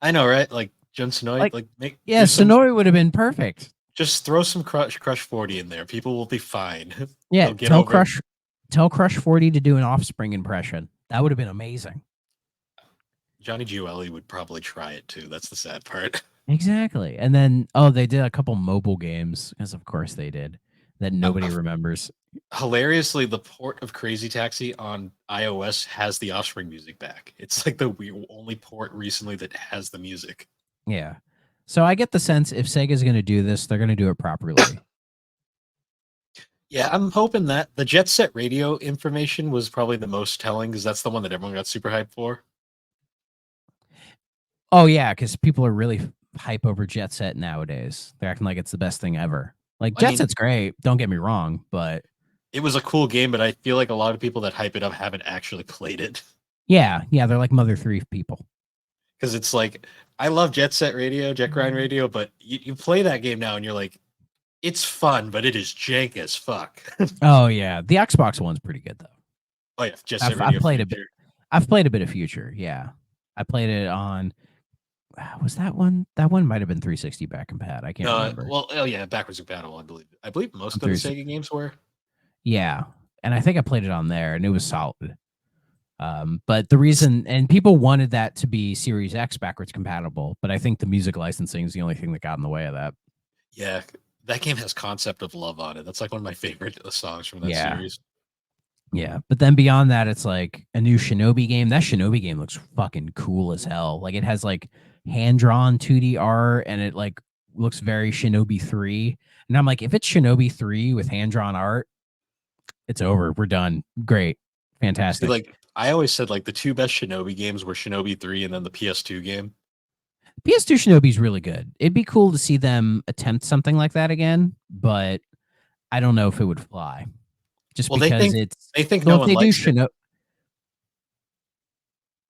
I know, right? Like Jun Sonoy,
Like,
like make
yeah,
do some,
Sonori would have been perfect.
just throw some Crush 40 in there. People will be fine.
Yeah,
They'll get over it.
Tell Crush 40 to do an Offspring impression. That would have been amazing.
Johnny Giueli would probably try it too. That's the sad part.
Exactly. And then they did a couple mobile games, because of course they did, that nobody remembers.
Hilariously, the port of Crazy Taxi on iOS has the Offspring music back. It's like the only port recently that has the music.
Yeah. So I get the sense if Sega's going to do this, they're going to do it properly.
Yeah, I'm hoping that the Jet Set Radio information was probably the most telling because that's the one that everyone got super hyped for.
Oh yeah, because people are really hype over Jet Set nowadays. They're acting like it's the best thing ever. Like
I
Jet
mean,
Set's great. Don't get me wrong, but
it was a cool game, but I feel like a lot of people that hype it up haven't actually played it.
yeah, they're like Mother 3 people.
Because it's like, I love Jet Set Radio, Jet Grind Radio, but you play that game now and you're like, it's fun, but it is jank as fuck.
Oh yeah, the Xbox one's pretty good though.
Oh yeah, Jet Set
I've
Radio
played a bit.
Future.
I've played a bit of Future. Yeah, I played it on. Was that one? That one might have been 360 back and pad. I can't remember.
Well, oh yeah, backwards compatible. I believe. I believe most
On
of the
360.
Sega games were.
Yeah, and I think I played it on there, and it was solid. But the reason, and people wanted that to be Series X backwards compatible, but I think the music licensing is the only thing that got in the way of that.
Yeah, that game has Concept of Love on it. That's like one of my favorite songs from that
Yeah.
series.
Yeah, but then beyond that, it's like a new Shinobi game. That Shinobi game looks fucking cool as hell. Like it has like hand drawn 2D art, and it like looks very Shinobi 3. And I'm like, if it's Shinobi 3 with hand drawn art, it's over. We're done. Great,
See,
fantastic.
like I always said, like the two best Shinobi games were Shinobi 3 and then the PS2 game.
PS2 Shinobi's really good. It'd be cool to see them attempt something like that again, but I don't know if it would fly. Just
Well,
because
they think
so
no
if
one
they do
likes it.
Shinobi.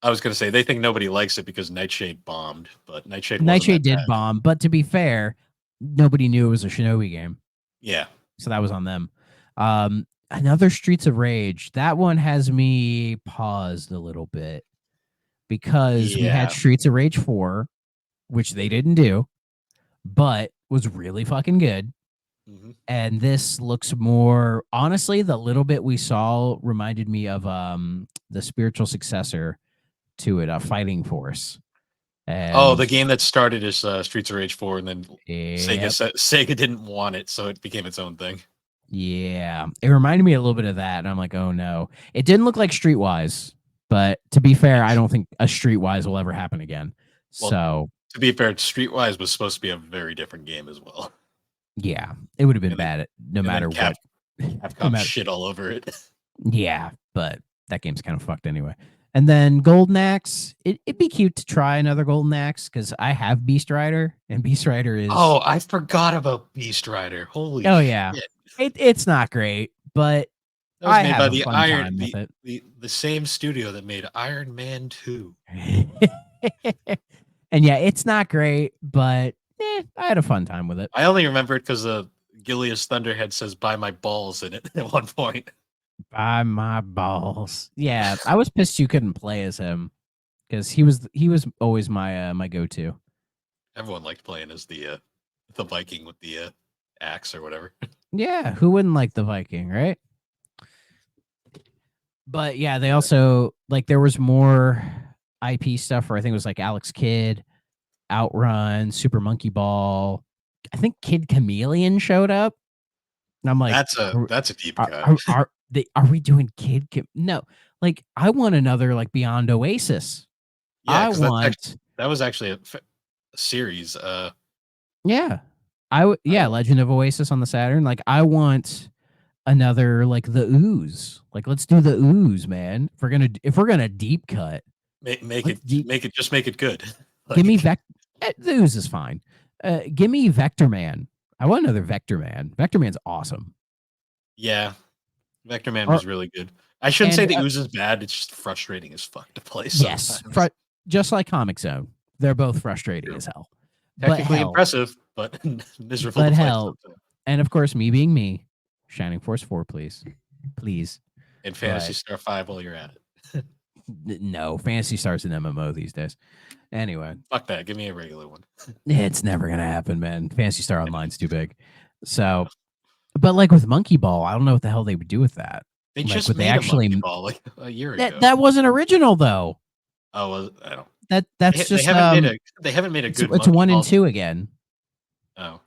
I was gonna say they think nobody likes it because Nightshade bombed, but Nightshade wasn't
Nightshade
that
did
bad.
bomb, but to be fair, nobody knew it was a Shinobi game.
Yeah.
So that was on them. Another Streets of Rage. That one has me paused a little bit because we had
Yeah.
Streets of Rage 4, which they didn't do, but was really fucking good.
Mhm.
And this looks more honestly, the little bit we saw reminded me of the spiritual successor to it, Fighting Force.
Oh, the
And
game that started as Streets of Rage 4, and then
yep.
Sega didn't want it, so it became its own thing.
Yeah, it reminded me a little bit of that, and I'm like, oh no, it didn't look like Streetwise, but to be fair, I don't think a Streetwise will ever happen again.
Well,
So
to be fair, Streetwise was supposed to be a very different game as well.
yeah, it would have been
And then,
bad no matter what.
Capcom shit all over it.
Yeah, but that game's kind of fucked anyway. And then Golden Axe, it'd be cute to try another Golden Axe because I have Beast Rider, and Beast Rider is
Oh, I forgot about Beast Rider. Holy
oh
shit.
yeah, it's not great, but
That was
I
made
have
by
a
the
fun
Iron
time with it.
the same studio that made Iron Man 2.
And yeah, it's not great, but I had a fun time with it.
I only remember it because Gilius Thunderhead says "buy my balls" in it at one point.
By my balls. Yeah, I was pissed you couldn't play as him because he was always my go-to.
Everyone liked playing as the Viking with the axe or whatever.
Yeah, who wouldn't like the Viking, right? But yeah, they also like there was more IP stuff where I think it was like Alex Kidd, Outrun, Super Monkey Ball. I think Kid Chameleon showed up. And I'm like,
That's a deep
are
cut.
are we doing No, like I want another like Beyond Oasis.
Yeah,
I
because
want
that was actually a series.
yeah,
I
Legend of Oasis on the Saturn. Like I want another like the Ooze. Like let's do the Ooze, man. If we're gonna deep cut, let's deep.
make it good.
Give me
Like
the Ooze is fine. Give me Vector Man. I want another Vector Man. Vector Man's awesome.
yeah, Vector Man
Or
was really good. I shouldn't say
and
the Ooze is bad. It's just frustrating as fuck to play
yes,
sometimes.
just like Comic Zone, they're both frustrating
True.
as hell. But
Technically
hell,
impressive, but miserable to
but
play
hell,
sometimes.
and of course, me being me, Shining Force 4, please, please.
And Fantasy
But
Star 5 while you're at it.
no, Fantasy Star's an MMO these days. Anyway,
Fuck that. Give me a regular one.
it's never gonna happen, man. Fantasy Star Online's too big.
Uh,
So, but like with Monkey Ball, I don't know what the hell they would do with that.
they
Like,
just
would they
made a Monkey
actually?
Ball like a year
That
ago.
that wasn't original though.
Oh, well, I don't.
That's just
They haven't made a good
it's
Monkey
one and
Ball.
two again.
Oh,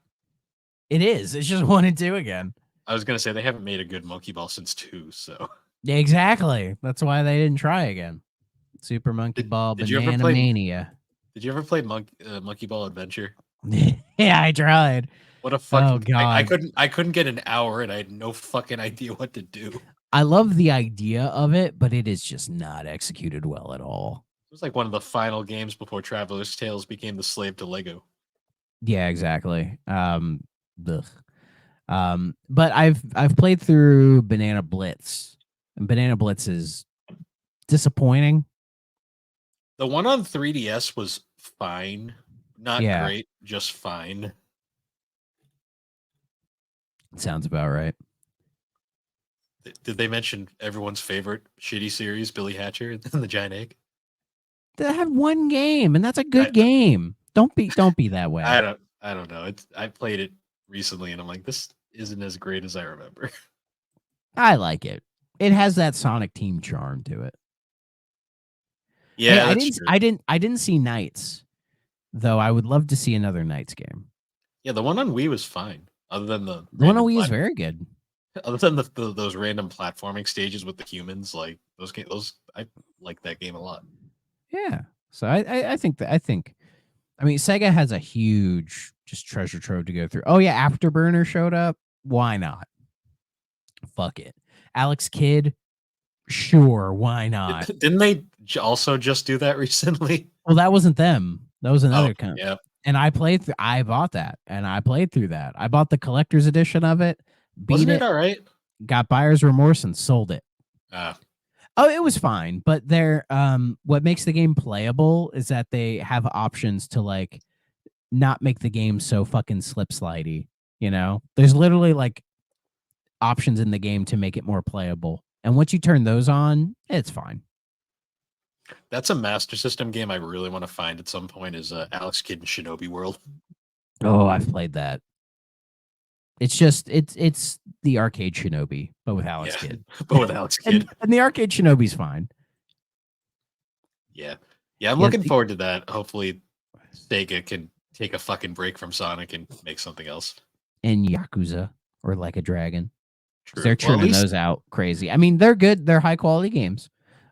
It is. It's just one and two again.
I was gonna say they haven't made a good Monkey Ball since 2. So,
Yeah, exactly. That's why they didn't try again. Super Monkey Ball
did you ever
Banana
play?
Mania.
Did you ever play Monkey Ball Adventure?
Yeah, I tried.
What a
Oh
fucking!
God.
I couldn't get an hour, and I had no fucking idea what to do.
I love the idea of it, but it is just not executed well at all.
It was like one of the final games before Traveler's Tales became the slave to Lego.
Yeah, exactly. Ugh. But I've played through Banana Blitz, and Banana Blitz is disappointing.
The one on 3DS was fine, not
Yeah,
great, just fine.
sounds about right.
Did they mention everyone's favorite shitty series, Billy Hatcher and the Giant Egg?
They had one game, and that's a
I
good game. Don't be that way.
I don't know. I played it recently, and I'm like, this isn't as great as I remember.
I like it. It has that Sonic Team charm to it. Hey,
Yeah, that's true.
I didn't see Knights though. I would love to see another Knights game.
Yeah, the one on Wii was fine, other than the
The one on
random
Wii is very good.
other than those random platforming stages with the humans. Like those I like that game a lot.
Yeah. So I think that I mean Sega has a huge just treasure trove to go through. Oh yeah, Afterburner showed up. Why not? Fuck it. Alex Kidd, sure, why not?
Didn't they also just do that recently?
Well, that wasn't them. That was
Oh,
another kind.
yeah.
And I bought that and I played through that. I bought the collector's edition of it, beat
Wasn't it
it,
all right?
got buyer's remorse and sold it.
Uh,
Oh, it was fine, but they're what makes the game playable is that they have options to like not make the game so fucking slip slidey, you know? There's literally like options in the game to make it more playable. And once you turn those on, it's fine.
that's a Master System game I really want to find at some point. Is Alex Kidd in Shinobi World?
Oh, I've played that. It's just it's the arcade Shinobi, but with Alex
Yeah,
Kidd.
but with Alex Kidd.
And the arcade Shinobi's fine.
Yeah, yeah. I'm
Yeah,
looking forward to that. Hopefully, Sega can take a fucking break from Sonic and make something else.
and Yakuza or Like a Dragon.
True.
They're
Well, at
churning
least
those out crazy. I mean, they're good. They're high quality games,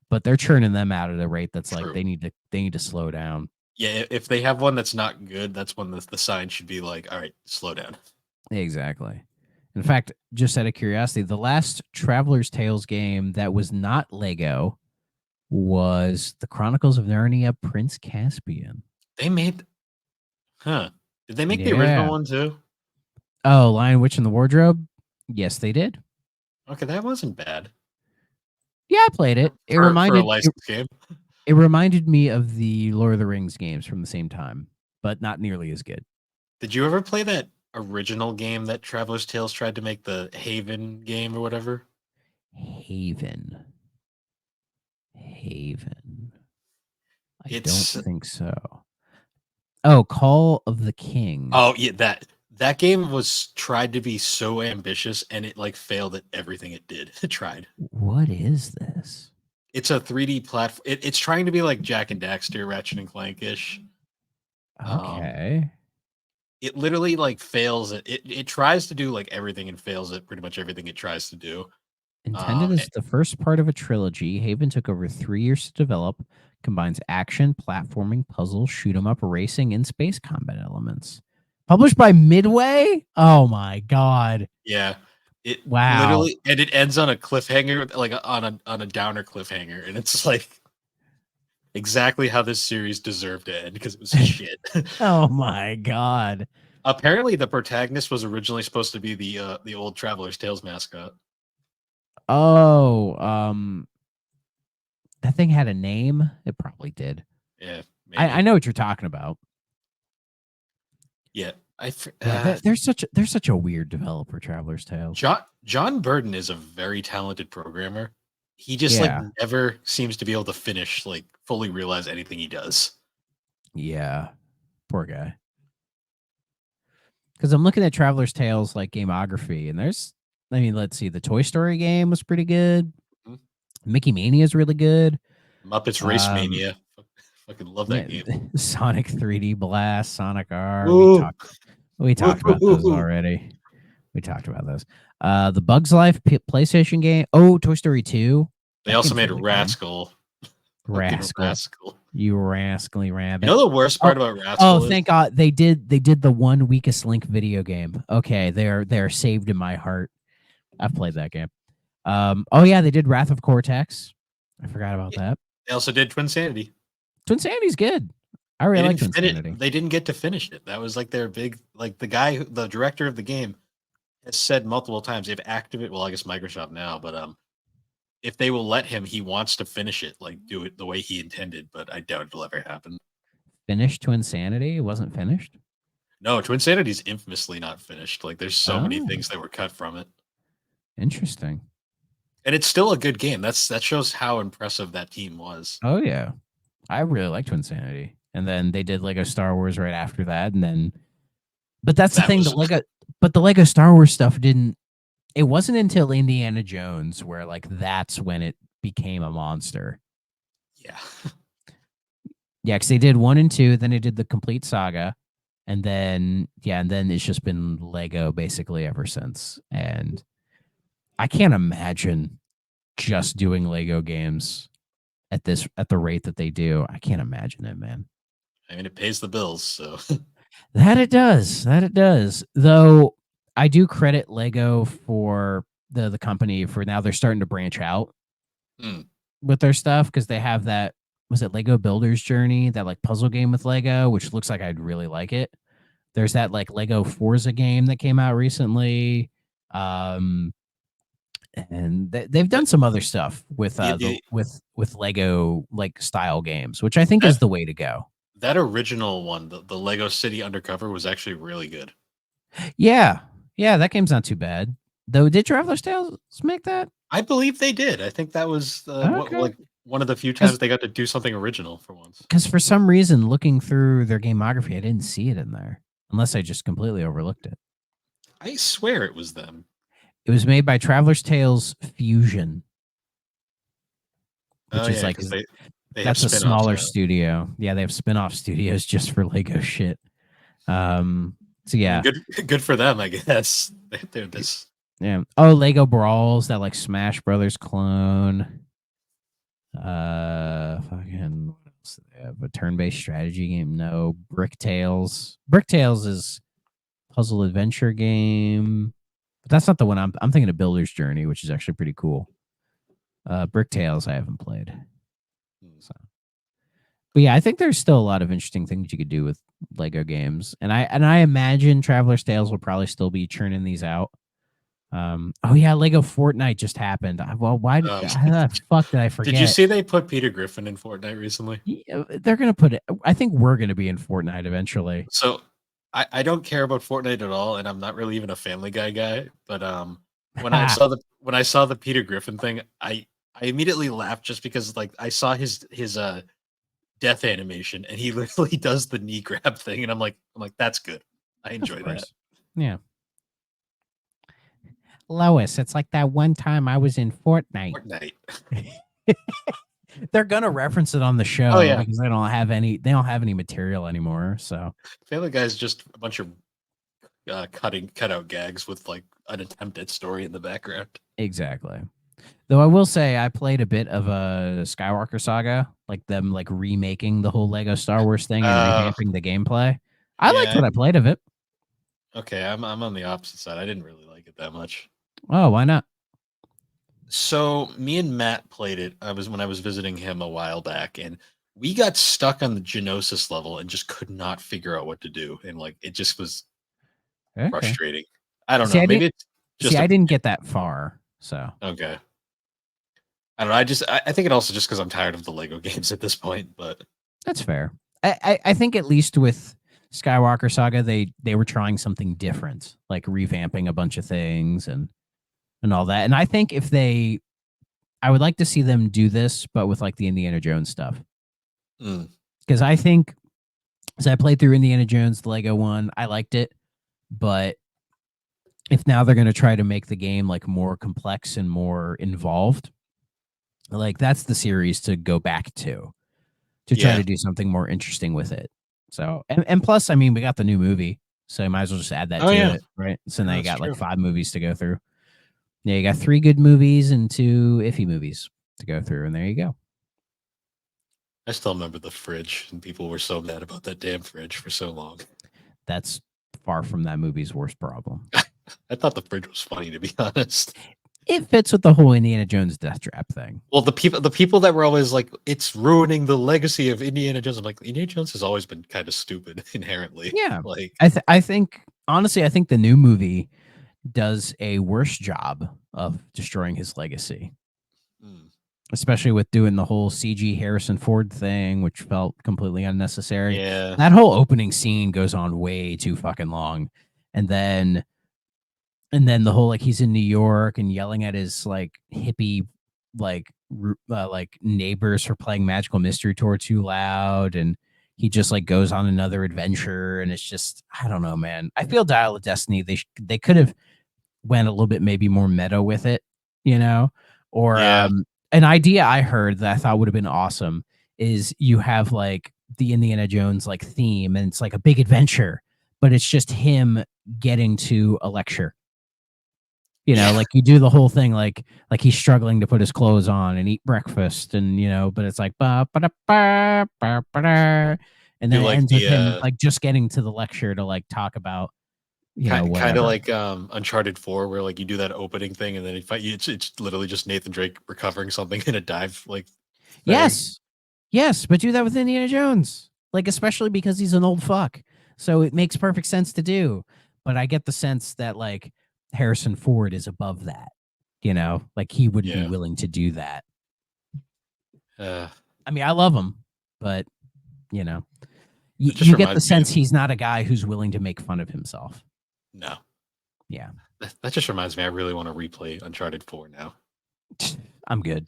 but they're churning them out at a rate that's like
true.
they need to slow down.
Yeah, if they have one that's not good, that's when the sign should be like, all right, slow down.
Exactly. In fact, just out of curiosity, the last Traveler's Tales game that was not Lego was The Chronicles of Narnia Prince Caspian.
They made, huh? Did they make the original
Yeah.
one too?
Oh, Lion, Witch, and the Wardrobe? Yes, they did.
Okay, that wasn't bad
Yeah, I played it.
for a licensed game.
It reminded me of the Lord of the Rings games from the same time, but not nearly as good.
Did you ever play that original game that Traveler's Tales tried to make, the Haven game or whatever?
Haven. I don't
It's
think so. Oh, Call of the King.
Oh yeah, that game was tried to be so ambitious and it like failed at everything it did. It tried.
What is this?
It's a 3D platform. It's trying to be like Jack and Daxter, Ratchet and Clank-ish. Um,
Okay.
it literally like fails at it tries to do like everything and fails at pretty much everything it tries to do.
Intended
Um,
as the first part of a trilogy, Haven took over 3 years to develop, combines action, platforming, puzzle, shoot 'em up, racing, and space combat elements. Published by Midway? Oh my god.
yeah, it
Wow.
literally and it ends on a cliffhanger, like on a downer cliffhanger, and it's like exactly how this series deserved to end because it was shit.
Oh my god.
Apparently, the protagonist was originally supposed to be the old Traveler's Tales mascot.
Oh, that thing had a name? It probably did.
Yeah,
I
maybe.
know what you're talking about.
Yeah,
Yeah, they're such a weird developer, Traveler's Tales.
John Burden is a very talented programmer. He just like
Yeah.
never seems to be able to finish like fully realize anything he does.
Yeah. Poor guy. Because I'm looking at Traveler's Tales like gamography, and let's see, the Toy Story game was pretty good.
Mhm.
Mickey Mania is really good.
Muppets Race
Um,
Mania, fucking love
yeah,
that game.
Sonic 3D Blast, Sonic R. We
Woo,
talked we talked about those
woo.
already. We talked about those. The Bugs Life PlayStation game. Oh, Toy Story 2.
They
That
also
game's
made
really good.
Rascal, fucking
Rascal.
Rascal.
You rascally
You
rabbit.
know the worst
Oh,
part about
oh,
Rascal is
thank God they did the one weakest link video game. Okay, they're saved in my heart. I've played that game. Oh yeah, they did Wrath of Cortex. I forgot about
yeah,
that.
they also did Twin Sanity.
Twin Sanity's good. I really like Twin Sanity.
They didn't get to finish it. That was like their big like the director of the game has said multiple times they've activated, well, I guess Microsoft now, but if they will let him, he wants to finish it, like do it the way he intended, but I doubt it'll ever happen.
Finished Twin Sanity. It wasn't finished.
No, Twin Sanity is infamously not finished. Like there's so many
Oh,
things that were cut from it.
interesting.
And it's still a good game. That shows how impressive that team was.
Oh yeah, I really like Twin Sanity. And then they did Lego Star Wars right after that, and then but that's the
That
thing.
was
The Lego Star Wars stuff didn't. It wasn't until Indiana Jones where like that's when it became a monster.
yeah.
Yeah, because they did 1 and 2, then they did the complete saga, and then it's just been Lego basically ever since. And I can't imagine just doing Lego games at the rate that they do. I can't imagine it, man.
I mean it pays the bills, so
That it does. That it does. Though I do credit Lego for the company for now they're starting to branch out
hmm.
with their stuff because they have that was it Lego Builder's Journey, that like puzzle game with Lego, which looks like I'd really like it. There's that like Lego Forza game that came out recently. Um and they've done
That
some other stuff with the
the
with Lego like style games, which I think
that
is the way to go.
that original one, the Lego City Undercover was actually really good.
Yeah. Yeah, that game's not too bad. Though did Traveler's Tales make that?
I believe they did. I think that was what
Okay.
like one of the few times
Because
they got to do something original for once.
for some reason, looking through their gamography, I didn't see it in there, unless I just completely overlooked it.
I swear it was them.
It was made by Traveler's Tales Fusion,
Oh
which is
yeah,
like
because they have
that's a
spin-offs
smaller
now.
studio. Yeah, they have spin-off studios just for Lego shit. So
I mean,
yeah,
good for them, I guess. They're this.
yeah. Oh, Lego Brawls, that like Smash Brothers clone. Fucking what else do they have? A turn-based strategy game? No. Brick Tales. Brick Tales is puzzle adventure game, but that's not the one I'm thinking of. Builder's Journey, which is actually pretty cool. Brick Tales I haven't played.
Hmm.
So, but yeah, I think there's still a lot of interesting things you could do with Lego games, and I imagine Traveler's Tales will probably still be churning these out. Oh yeah, Lego Fortnite just happened. Well,
Um,
how the fuck did I
did you
forget?
see they put Peter Griffin in Fortnite recently?
Yeah, they're gonna put it. I think we're gonna be in Fortnite eventually.
So I don't care about Fortnite at all, and I'm not really even a Family Guy guy. But
Ha,
when I saw the Peter Griffin thing, I immediately laughed just because like I saw his death animation, and he literally does the knee grab thing, and I'm like that's good. I
of
enjoy that.
course. Yeah. Lois, it's like that one time I was in Fortnite.
Fortnite.
They're gonna reference it on the
Oh
show
yeah,
because they don't have any material anymore. So
Family Guy is just a bunch of cutout gags with like an attempt at story in the background.
exactly. Though I will say I played a bit of a Skywalker Saga, like them like remaking the whole Lego Star Wars thing and
Uh,
revamping the gameplay. I liked
yeah.
what I played of it.
Okay, I'm on the opposite side. I didn't really like it that much.
Oh, why not?
So me and Matt played it. I was when I was visiting him a while back, and we got stuck on the Genosis level and just could not figure out what to do. And like it just was
Okay.
frustrating. I don't
See,
know.
I
Maybe
didn't
it's
see.
just
I
a
didn't get that far. So
okay. I don't know. I think it also just because I'm tired of the Lego games at this point. But
that's fair. I think at least with Skywalker Saga, they were trying something different, like revamping a bunch of things and all that. And I think I would like to see them do this, but with like the Indiana Jones stuff,
mm,
because I think as I played through Indiana Jones, the Lego one, I liked it, but if now they're going to try to make the game like more complex and more involved, like that's the series to go back to try
yeah.
to do something more interesting with it. So and plus, I mean, we got the new movie, so you might as well just add that
Oh
to
yeah.
it, right? So
Yeah,
now you
that's
got like
true.
5 movies to go through. Yeah, you got 3 good movies and 2 iffy movies to go through, and there you go.
I still remember the fridge, and people were so mad about that damn fridge for so long.
That's far from that movie's worst problem.
I thought the fridge was funny, to be honest.
It fits with the whole Indiana Jones death trap thing.
Well, the people that were always like, "It's ruining the legacy of Indiana Jones." I'm like, Indiana Jones has always been kind of stupid inherently.
Yeah,
Like,
I think honestly, I think the new movie does a worse job of destroying his legacy,
mm,
especially with doing the whole CG Harrison Ford thing, which felt completely unnecessary.
yeah,
That whole opening scene goes on way too fucking long, and then the whole like he's in New York and yelling at his like hippie like neighbors for playing Magical Mystery Tour too loud, and he just like goes on another adventure, and it's just I don't know, man. I feel Dial of Destiny they could have went a little bit maybe more meta with it, you know, or
yeah,
an idea I heard that I thought would have been awesome is you have like the Indiana Jones like theme, and it's like a big adventure, but it's just him getting to a lecture,
yeah.
like you do the whole thing like he's struggling to put his clothes on and eat breakfast and but it's like ba ba da ba ba ba da, and
Do
then it
like
ends with
the
him like just getting to the lecture to like talk about
kind of
whatever.
like Uncharted 4, where like you do that opening thing, and then you fight. It's literally just Nathan Drake recovering something in a dive like thing.
Yes. Yes, but do that with Indiana Jones. Like especially because he's an old fuck. So it makes perfect sense to do. But I get the sense that like Harrison Ford is above that. Like he wouldn't be
Yeah,
willing to do that.
uh,
I mean, I love him, but you know,
it just
you get the
reminds me
sense
of
he's not a guy who's willing to make fun of himself.
no.
Yeah.
That just reminds me. I really want to replay Uncharted 4 now.
I'm good.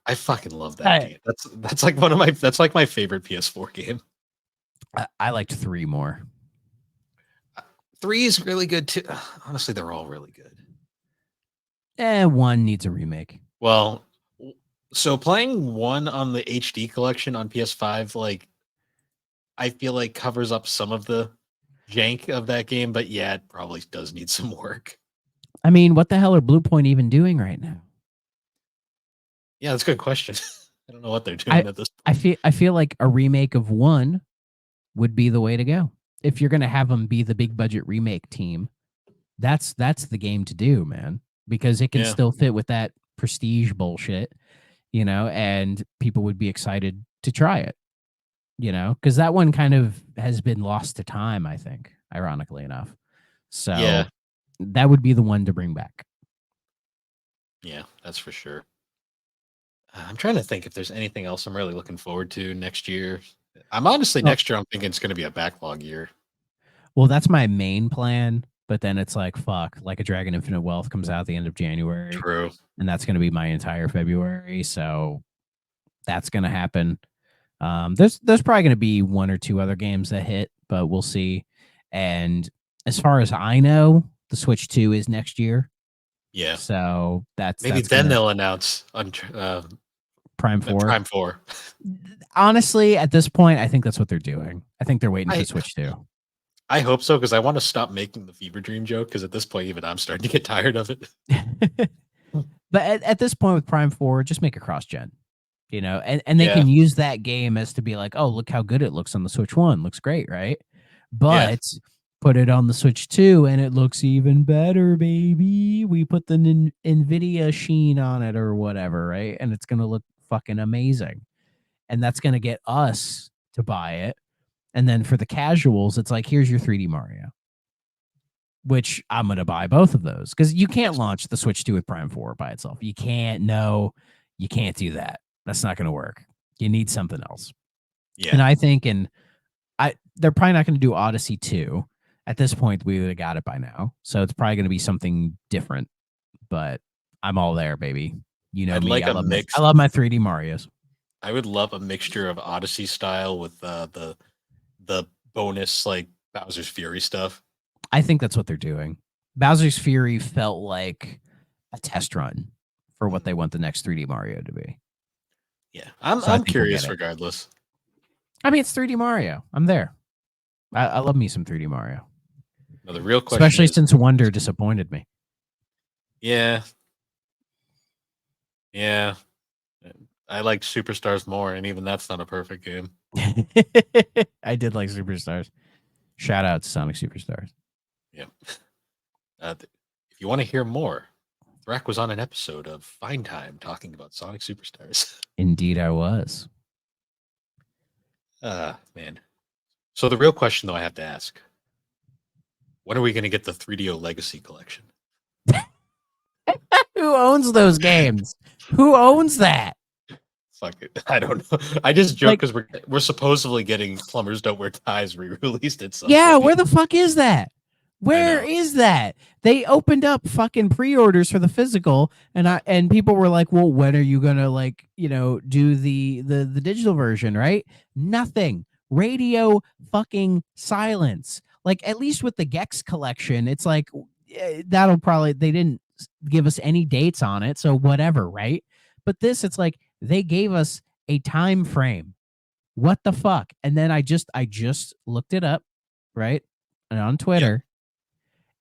I fucking love that
I
game. That's like one of my that's like my favorite PS4 game.
I liked 3 more.
3 is really good too. Honestly, they're all really good.
1 needs a remake.
Well, so playing 1 on the HD collection on PS5, like I feel like covers up some of the jank of that game, but yeah, it probably does need some work.
I mean, what the hell are Blue Point even doing right now?
Yeah, that's a good question. I don't know what they're
I
doing at this
I
point.
feel I feel like a remake of 1 would be the way to go. If you're going to have them be the big budget remake team, that's the game to do, man, because it can
Yeah.
still fit with that prestige bullshit, and people would be excited to try it, because that one kind of has been lost to time, I think, ironically enough.
Yeah.
So that would be the one to bring back.
Yeah, that's for sure. I'm trying to think if there's anything else I'm really looking forward to next year. I'm honestly
Oh,
next year. I'm thinking it's going to be a backlog year.
well, that's my main plan. But then it's like, fuck, like a Dragon Infinite Wealth comes out at the end of January,
True.
and that's going to be my entire February. So that's going to happen. There's probably going to be one or two other games that hit, but we'll see. And as far as I know, the Switch 2 is next year.
Yeah.
So
Maybe
that's
then
gonna
they'll announce on
Prime 4.
Prime 4.
Honestly, at this point, I think that's what they're doing. I think they're waiting for
I
Switch 2.
I hope so because I want to stop making the fever dream joke because at this point even I'm starting to get tired of it.
But at this point with Prime 4, just make a cross gen. And they
Yeah.
can use that game as to be like, oh, look how good it looks on the Switch 1. Looks great, right?
Yeah.
But put it on the Switch 2 and it looks even better, baby. We put the NVIDIA sheen on it or whatever, right? And it's going to look fucking amazing. And that's going to get us to buy it. And then for the casuals, it's like, here's your 3D Mario, which I'm going to buy both of those because you can't
Yes.
launch the Switch 2 with Prime 4 by itself. You can't, no, you can't do that. That's not going to work. You need something else.
Yeah.
And I think, they're probably not going to do Odyssey 2. At this point, we would have got it by now. So it's probably going to be something different, but I'm all there, baby. You know
I'd
me.
like
I
a
love my
mix.
I love my 3D Marios.
I would love a mixture of Odyssey style with the bonus like Bowser's Fury stuff.
I think that's what they're doing. Bowser's Fury felt like a test run for what they want the next 3D Mario to be.
Yeah.
So I
I'm
think we'll get
curious
it.
regardless.
I mean, it's 3D Mario. I'm there. I love me some 3D Mario.
Now the real question
Especially
is,
since Wonder disappointed me.
yeah. Yeah. I liked Superstars more, and even that's not a perfect game.
I did like Superstars. Shout out to Sonic Superstars.
Yeah. If you want to hear more, Thrak was on an episode of Fine Time talking about Sonic Superstars.
Indeed, I was.
Man. So the real question, though, I have to ask: when are we going to get the 3DO Legacy Collection?
Who owns those games? Who owns that?
Fuck it. I don't know. I just joke
Like,
because we're supposedly getting Plumbers Don't Wear Ties re-released at some
yeah,
point.
where the fuck is that?
I
Where
know.
is that? They opened up fucking pre-orders for the physical, and people were like, "Well, when are you gonna do the digital version?" Right? Nothing. Radio fucking silence. Like at least with the Gex collection, it's like that'll probably they didn't give us any dates on it, so whatever, right? But this, it's like they gave us a time frame. What the fuck? And then I just looked it up, right? And on
Yeah.
Twitter,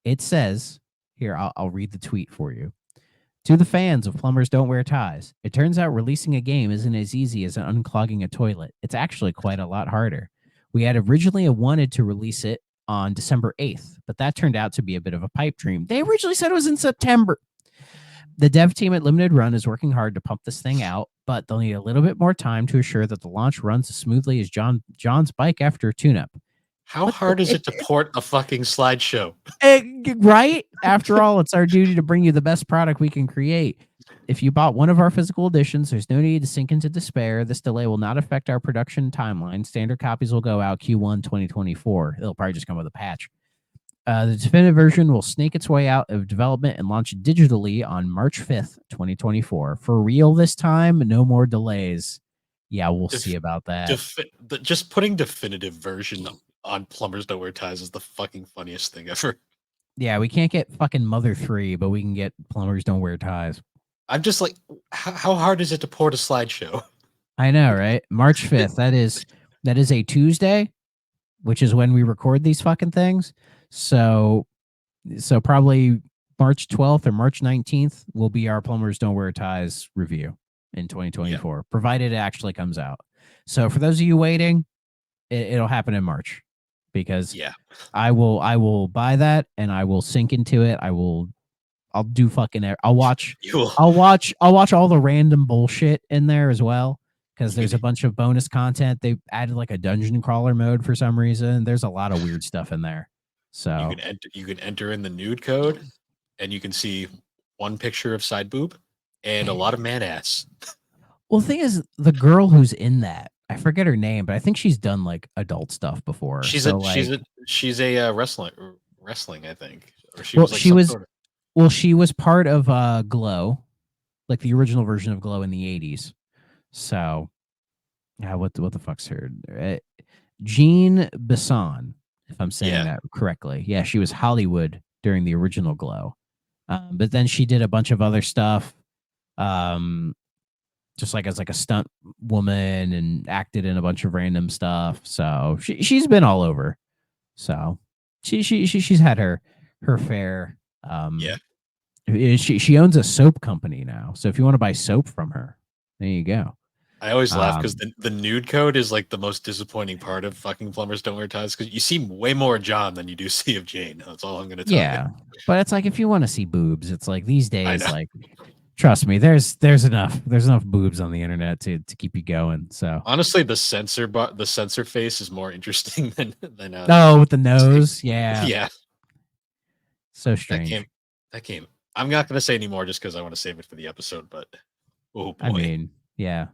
it says, here, I'll read the tweet for you. To the fans of Plumbers Don't Wear Ties, it turns out releasing a game isn't as easy as unclogging a toilet. It's actually quite a lot harder. We had originally wanted to release it on December 8th, but that turned out to be a bit of a pipe dream. They originally said it was in September. The dev team at Limited Run is working hard to pump this thing out, but they'll need a little bit more time to assure that the launch runs as smoothly as John's bike after a tune-up.
How hard is it to port a fucking slideshow?
Right? After all, it's our duty to bring you the best product we can create. If you bought one of our physical editions, there's no need to sink into despair. This delay will not affect our production timeline. Standard copies will go out Q1 2024. It'll probably just come with a patch. The definitive version will snake its way out of development and launch digitally on March 5th, 2024. For real this time, no more delays. Yeah, we'll see about that.
Just putting definitive version on Plumbers Don't Wear Ties is the fucking funniest thing ever.
Yeah, we can't get fucking Mother 3, but we can get Plumbers Don't Wear Ties.
I'm just like, how hard is it to port a slideshow?
I know, right? March 5th. That is a Tuesday, which is when we record these fucking things. So probably March 12th or March 19th will be our Plumbers Don't Wear Ties review in 2024, provided it actually comes out. So for those of you waiting, it'll happen in March because I will buy that and I will sink into it. I'll do fucking I'll watch all the random bullshit in there as well because there's a bunch of bonus content. They added like a dungeon crawler mode for some reason. There's a lot of weird stuff in there. So
you can enter in the nude code and you can see one picture of side boob and a lot of man ass.
Well, the thing is, the girl who's in that, I forget her name, but I think she's done like adult stuff before.
She's
So
a
like,
wrestling, I think, or she
well,
was like some sort of.
she was part of Glow, like the original version of Glow in the 80s. So, yeah, what the fuck's her? Jean Bisson, if I'm saying
Yeah,
that correctly. Yeah, she was Hollywood during the original Glow. But then she did a bunch of other stuff. Um, just like as like a stunt woman and acted in a bunch of random stuff. So she's been all over. So she's had her fair.
yeah.
She owns a soap company now. So if you want to buy soap from her, there you go.
I always laugh because
Um,
the nude code is like the most disappointing part of fucking plumbers don't wear ties because you see way more John than you do see of Jane. That's all I'm gonna tell you.
yeah, but it's like if you want to see boobs, it's like these
I
days,
know.
like trust me, there's enough boobs on the internet to keep you going. So
Honestly, the censor face is more interesting than
oh, with the
seeing.
nose, yeah,
Yeah,
so
that came
strange.
that came. I'm not gonna say anymore just because I want to save it for the episode. But oh
I
boy,
mean, yeah,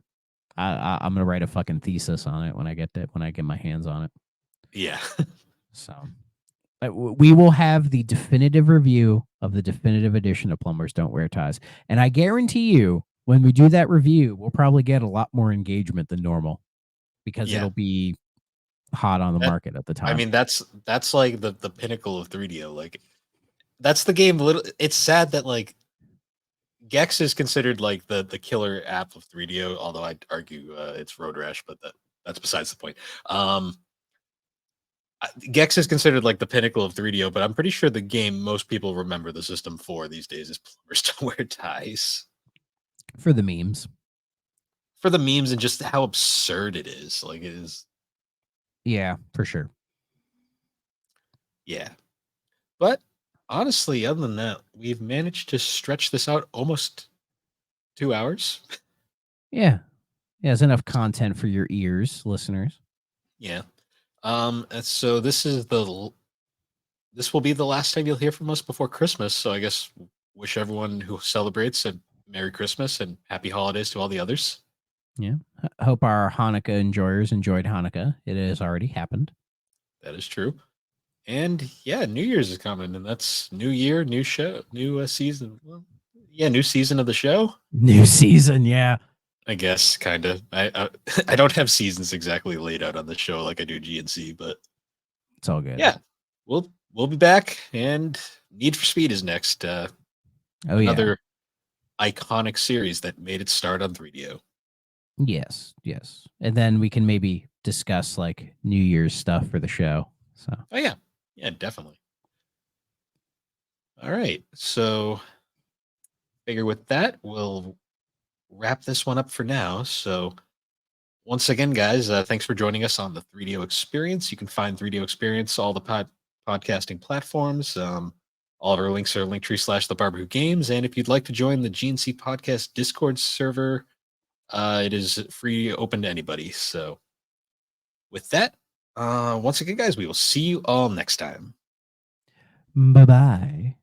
I'm gonna write a fucking thesis on it when I get my hands on it.
yeah,
So we will have the definitive review of the definitive edition of Plumbers Don't Wear Ties, and I guarantee you, when we do that review, we'll probably get a lot more engagement than normal because
yeah.
it'll be hot on the
That
market at the
I
time.
mean that's like the pinnacle of 3DO. Like that's the game. Little. It's sad that like Gex is considered like the killer app of 3DO, although I'd argue it's Road Rash, but that's besides the point. Um, Gex is considered like the pinnacle of 3DO, but I'm pretty sure the game most people remember the system for these days is Plumbers Don't Wear Ties
For the memes.
for the memes and just how absurd it is. Like it is,
Yeah, for sure.
yeah. But honestly, other than that, we've managed to stretch this out almost 2 hours.
Yeah. Yeah, there's enough content for your ears, listeners.
Yeah. And so this will be the last time you'll hear from us before Christmas. So I guess wish everyone who celebrates a Merry Christmas and Happy Holidays to all the others.
Yeah. Hope our Hanukkah enjoyers enjoyed Hanukkah. It has already happened.
That is true. And yeah, New Year's is coming, and that's new year, new show, new season. Well, yeah, new season of the show.
New season, yeah.
I guess kind of. I I don't have seasons exactly laid out on the show like I do GNC, but
It's all good.
yeah, we'll be back. And Need for Speed is next.
Oh yeah.
Another iconic series that made its start on 3DO.
Yes, yes. And then we can maybe discuss like New Year's stuff for the show. So
Oh yeah, yeah, definitely. All right, so figure with that we'll wrap this one up for now. So once again, guys, thanks for joining us on the 3DO Experience. You can find 3DO Experience all the podcasting platforms. All of our links are linktree / the Barber Who Games. And if you'd like to join the GNC Podcast Discord server, it is free, open to anybody. So with that, once again, guys, we will see you all next time.
bye bye.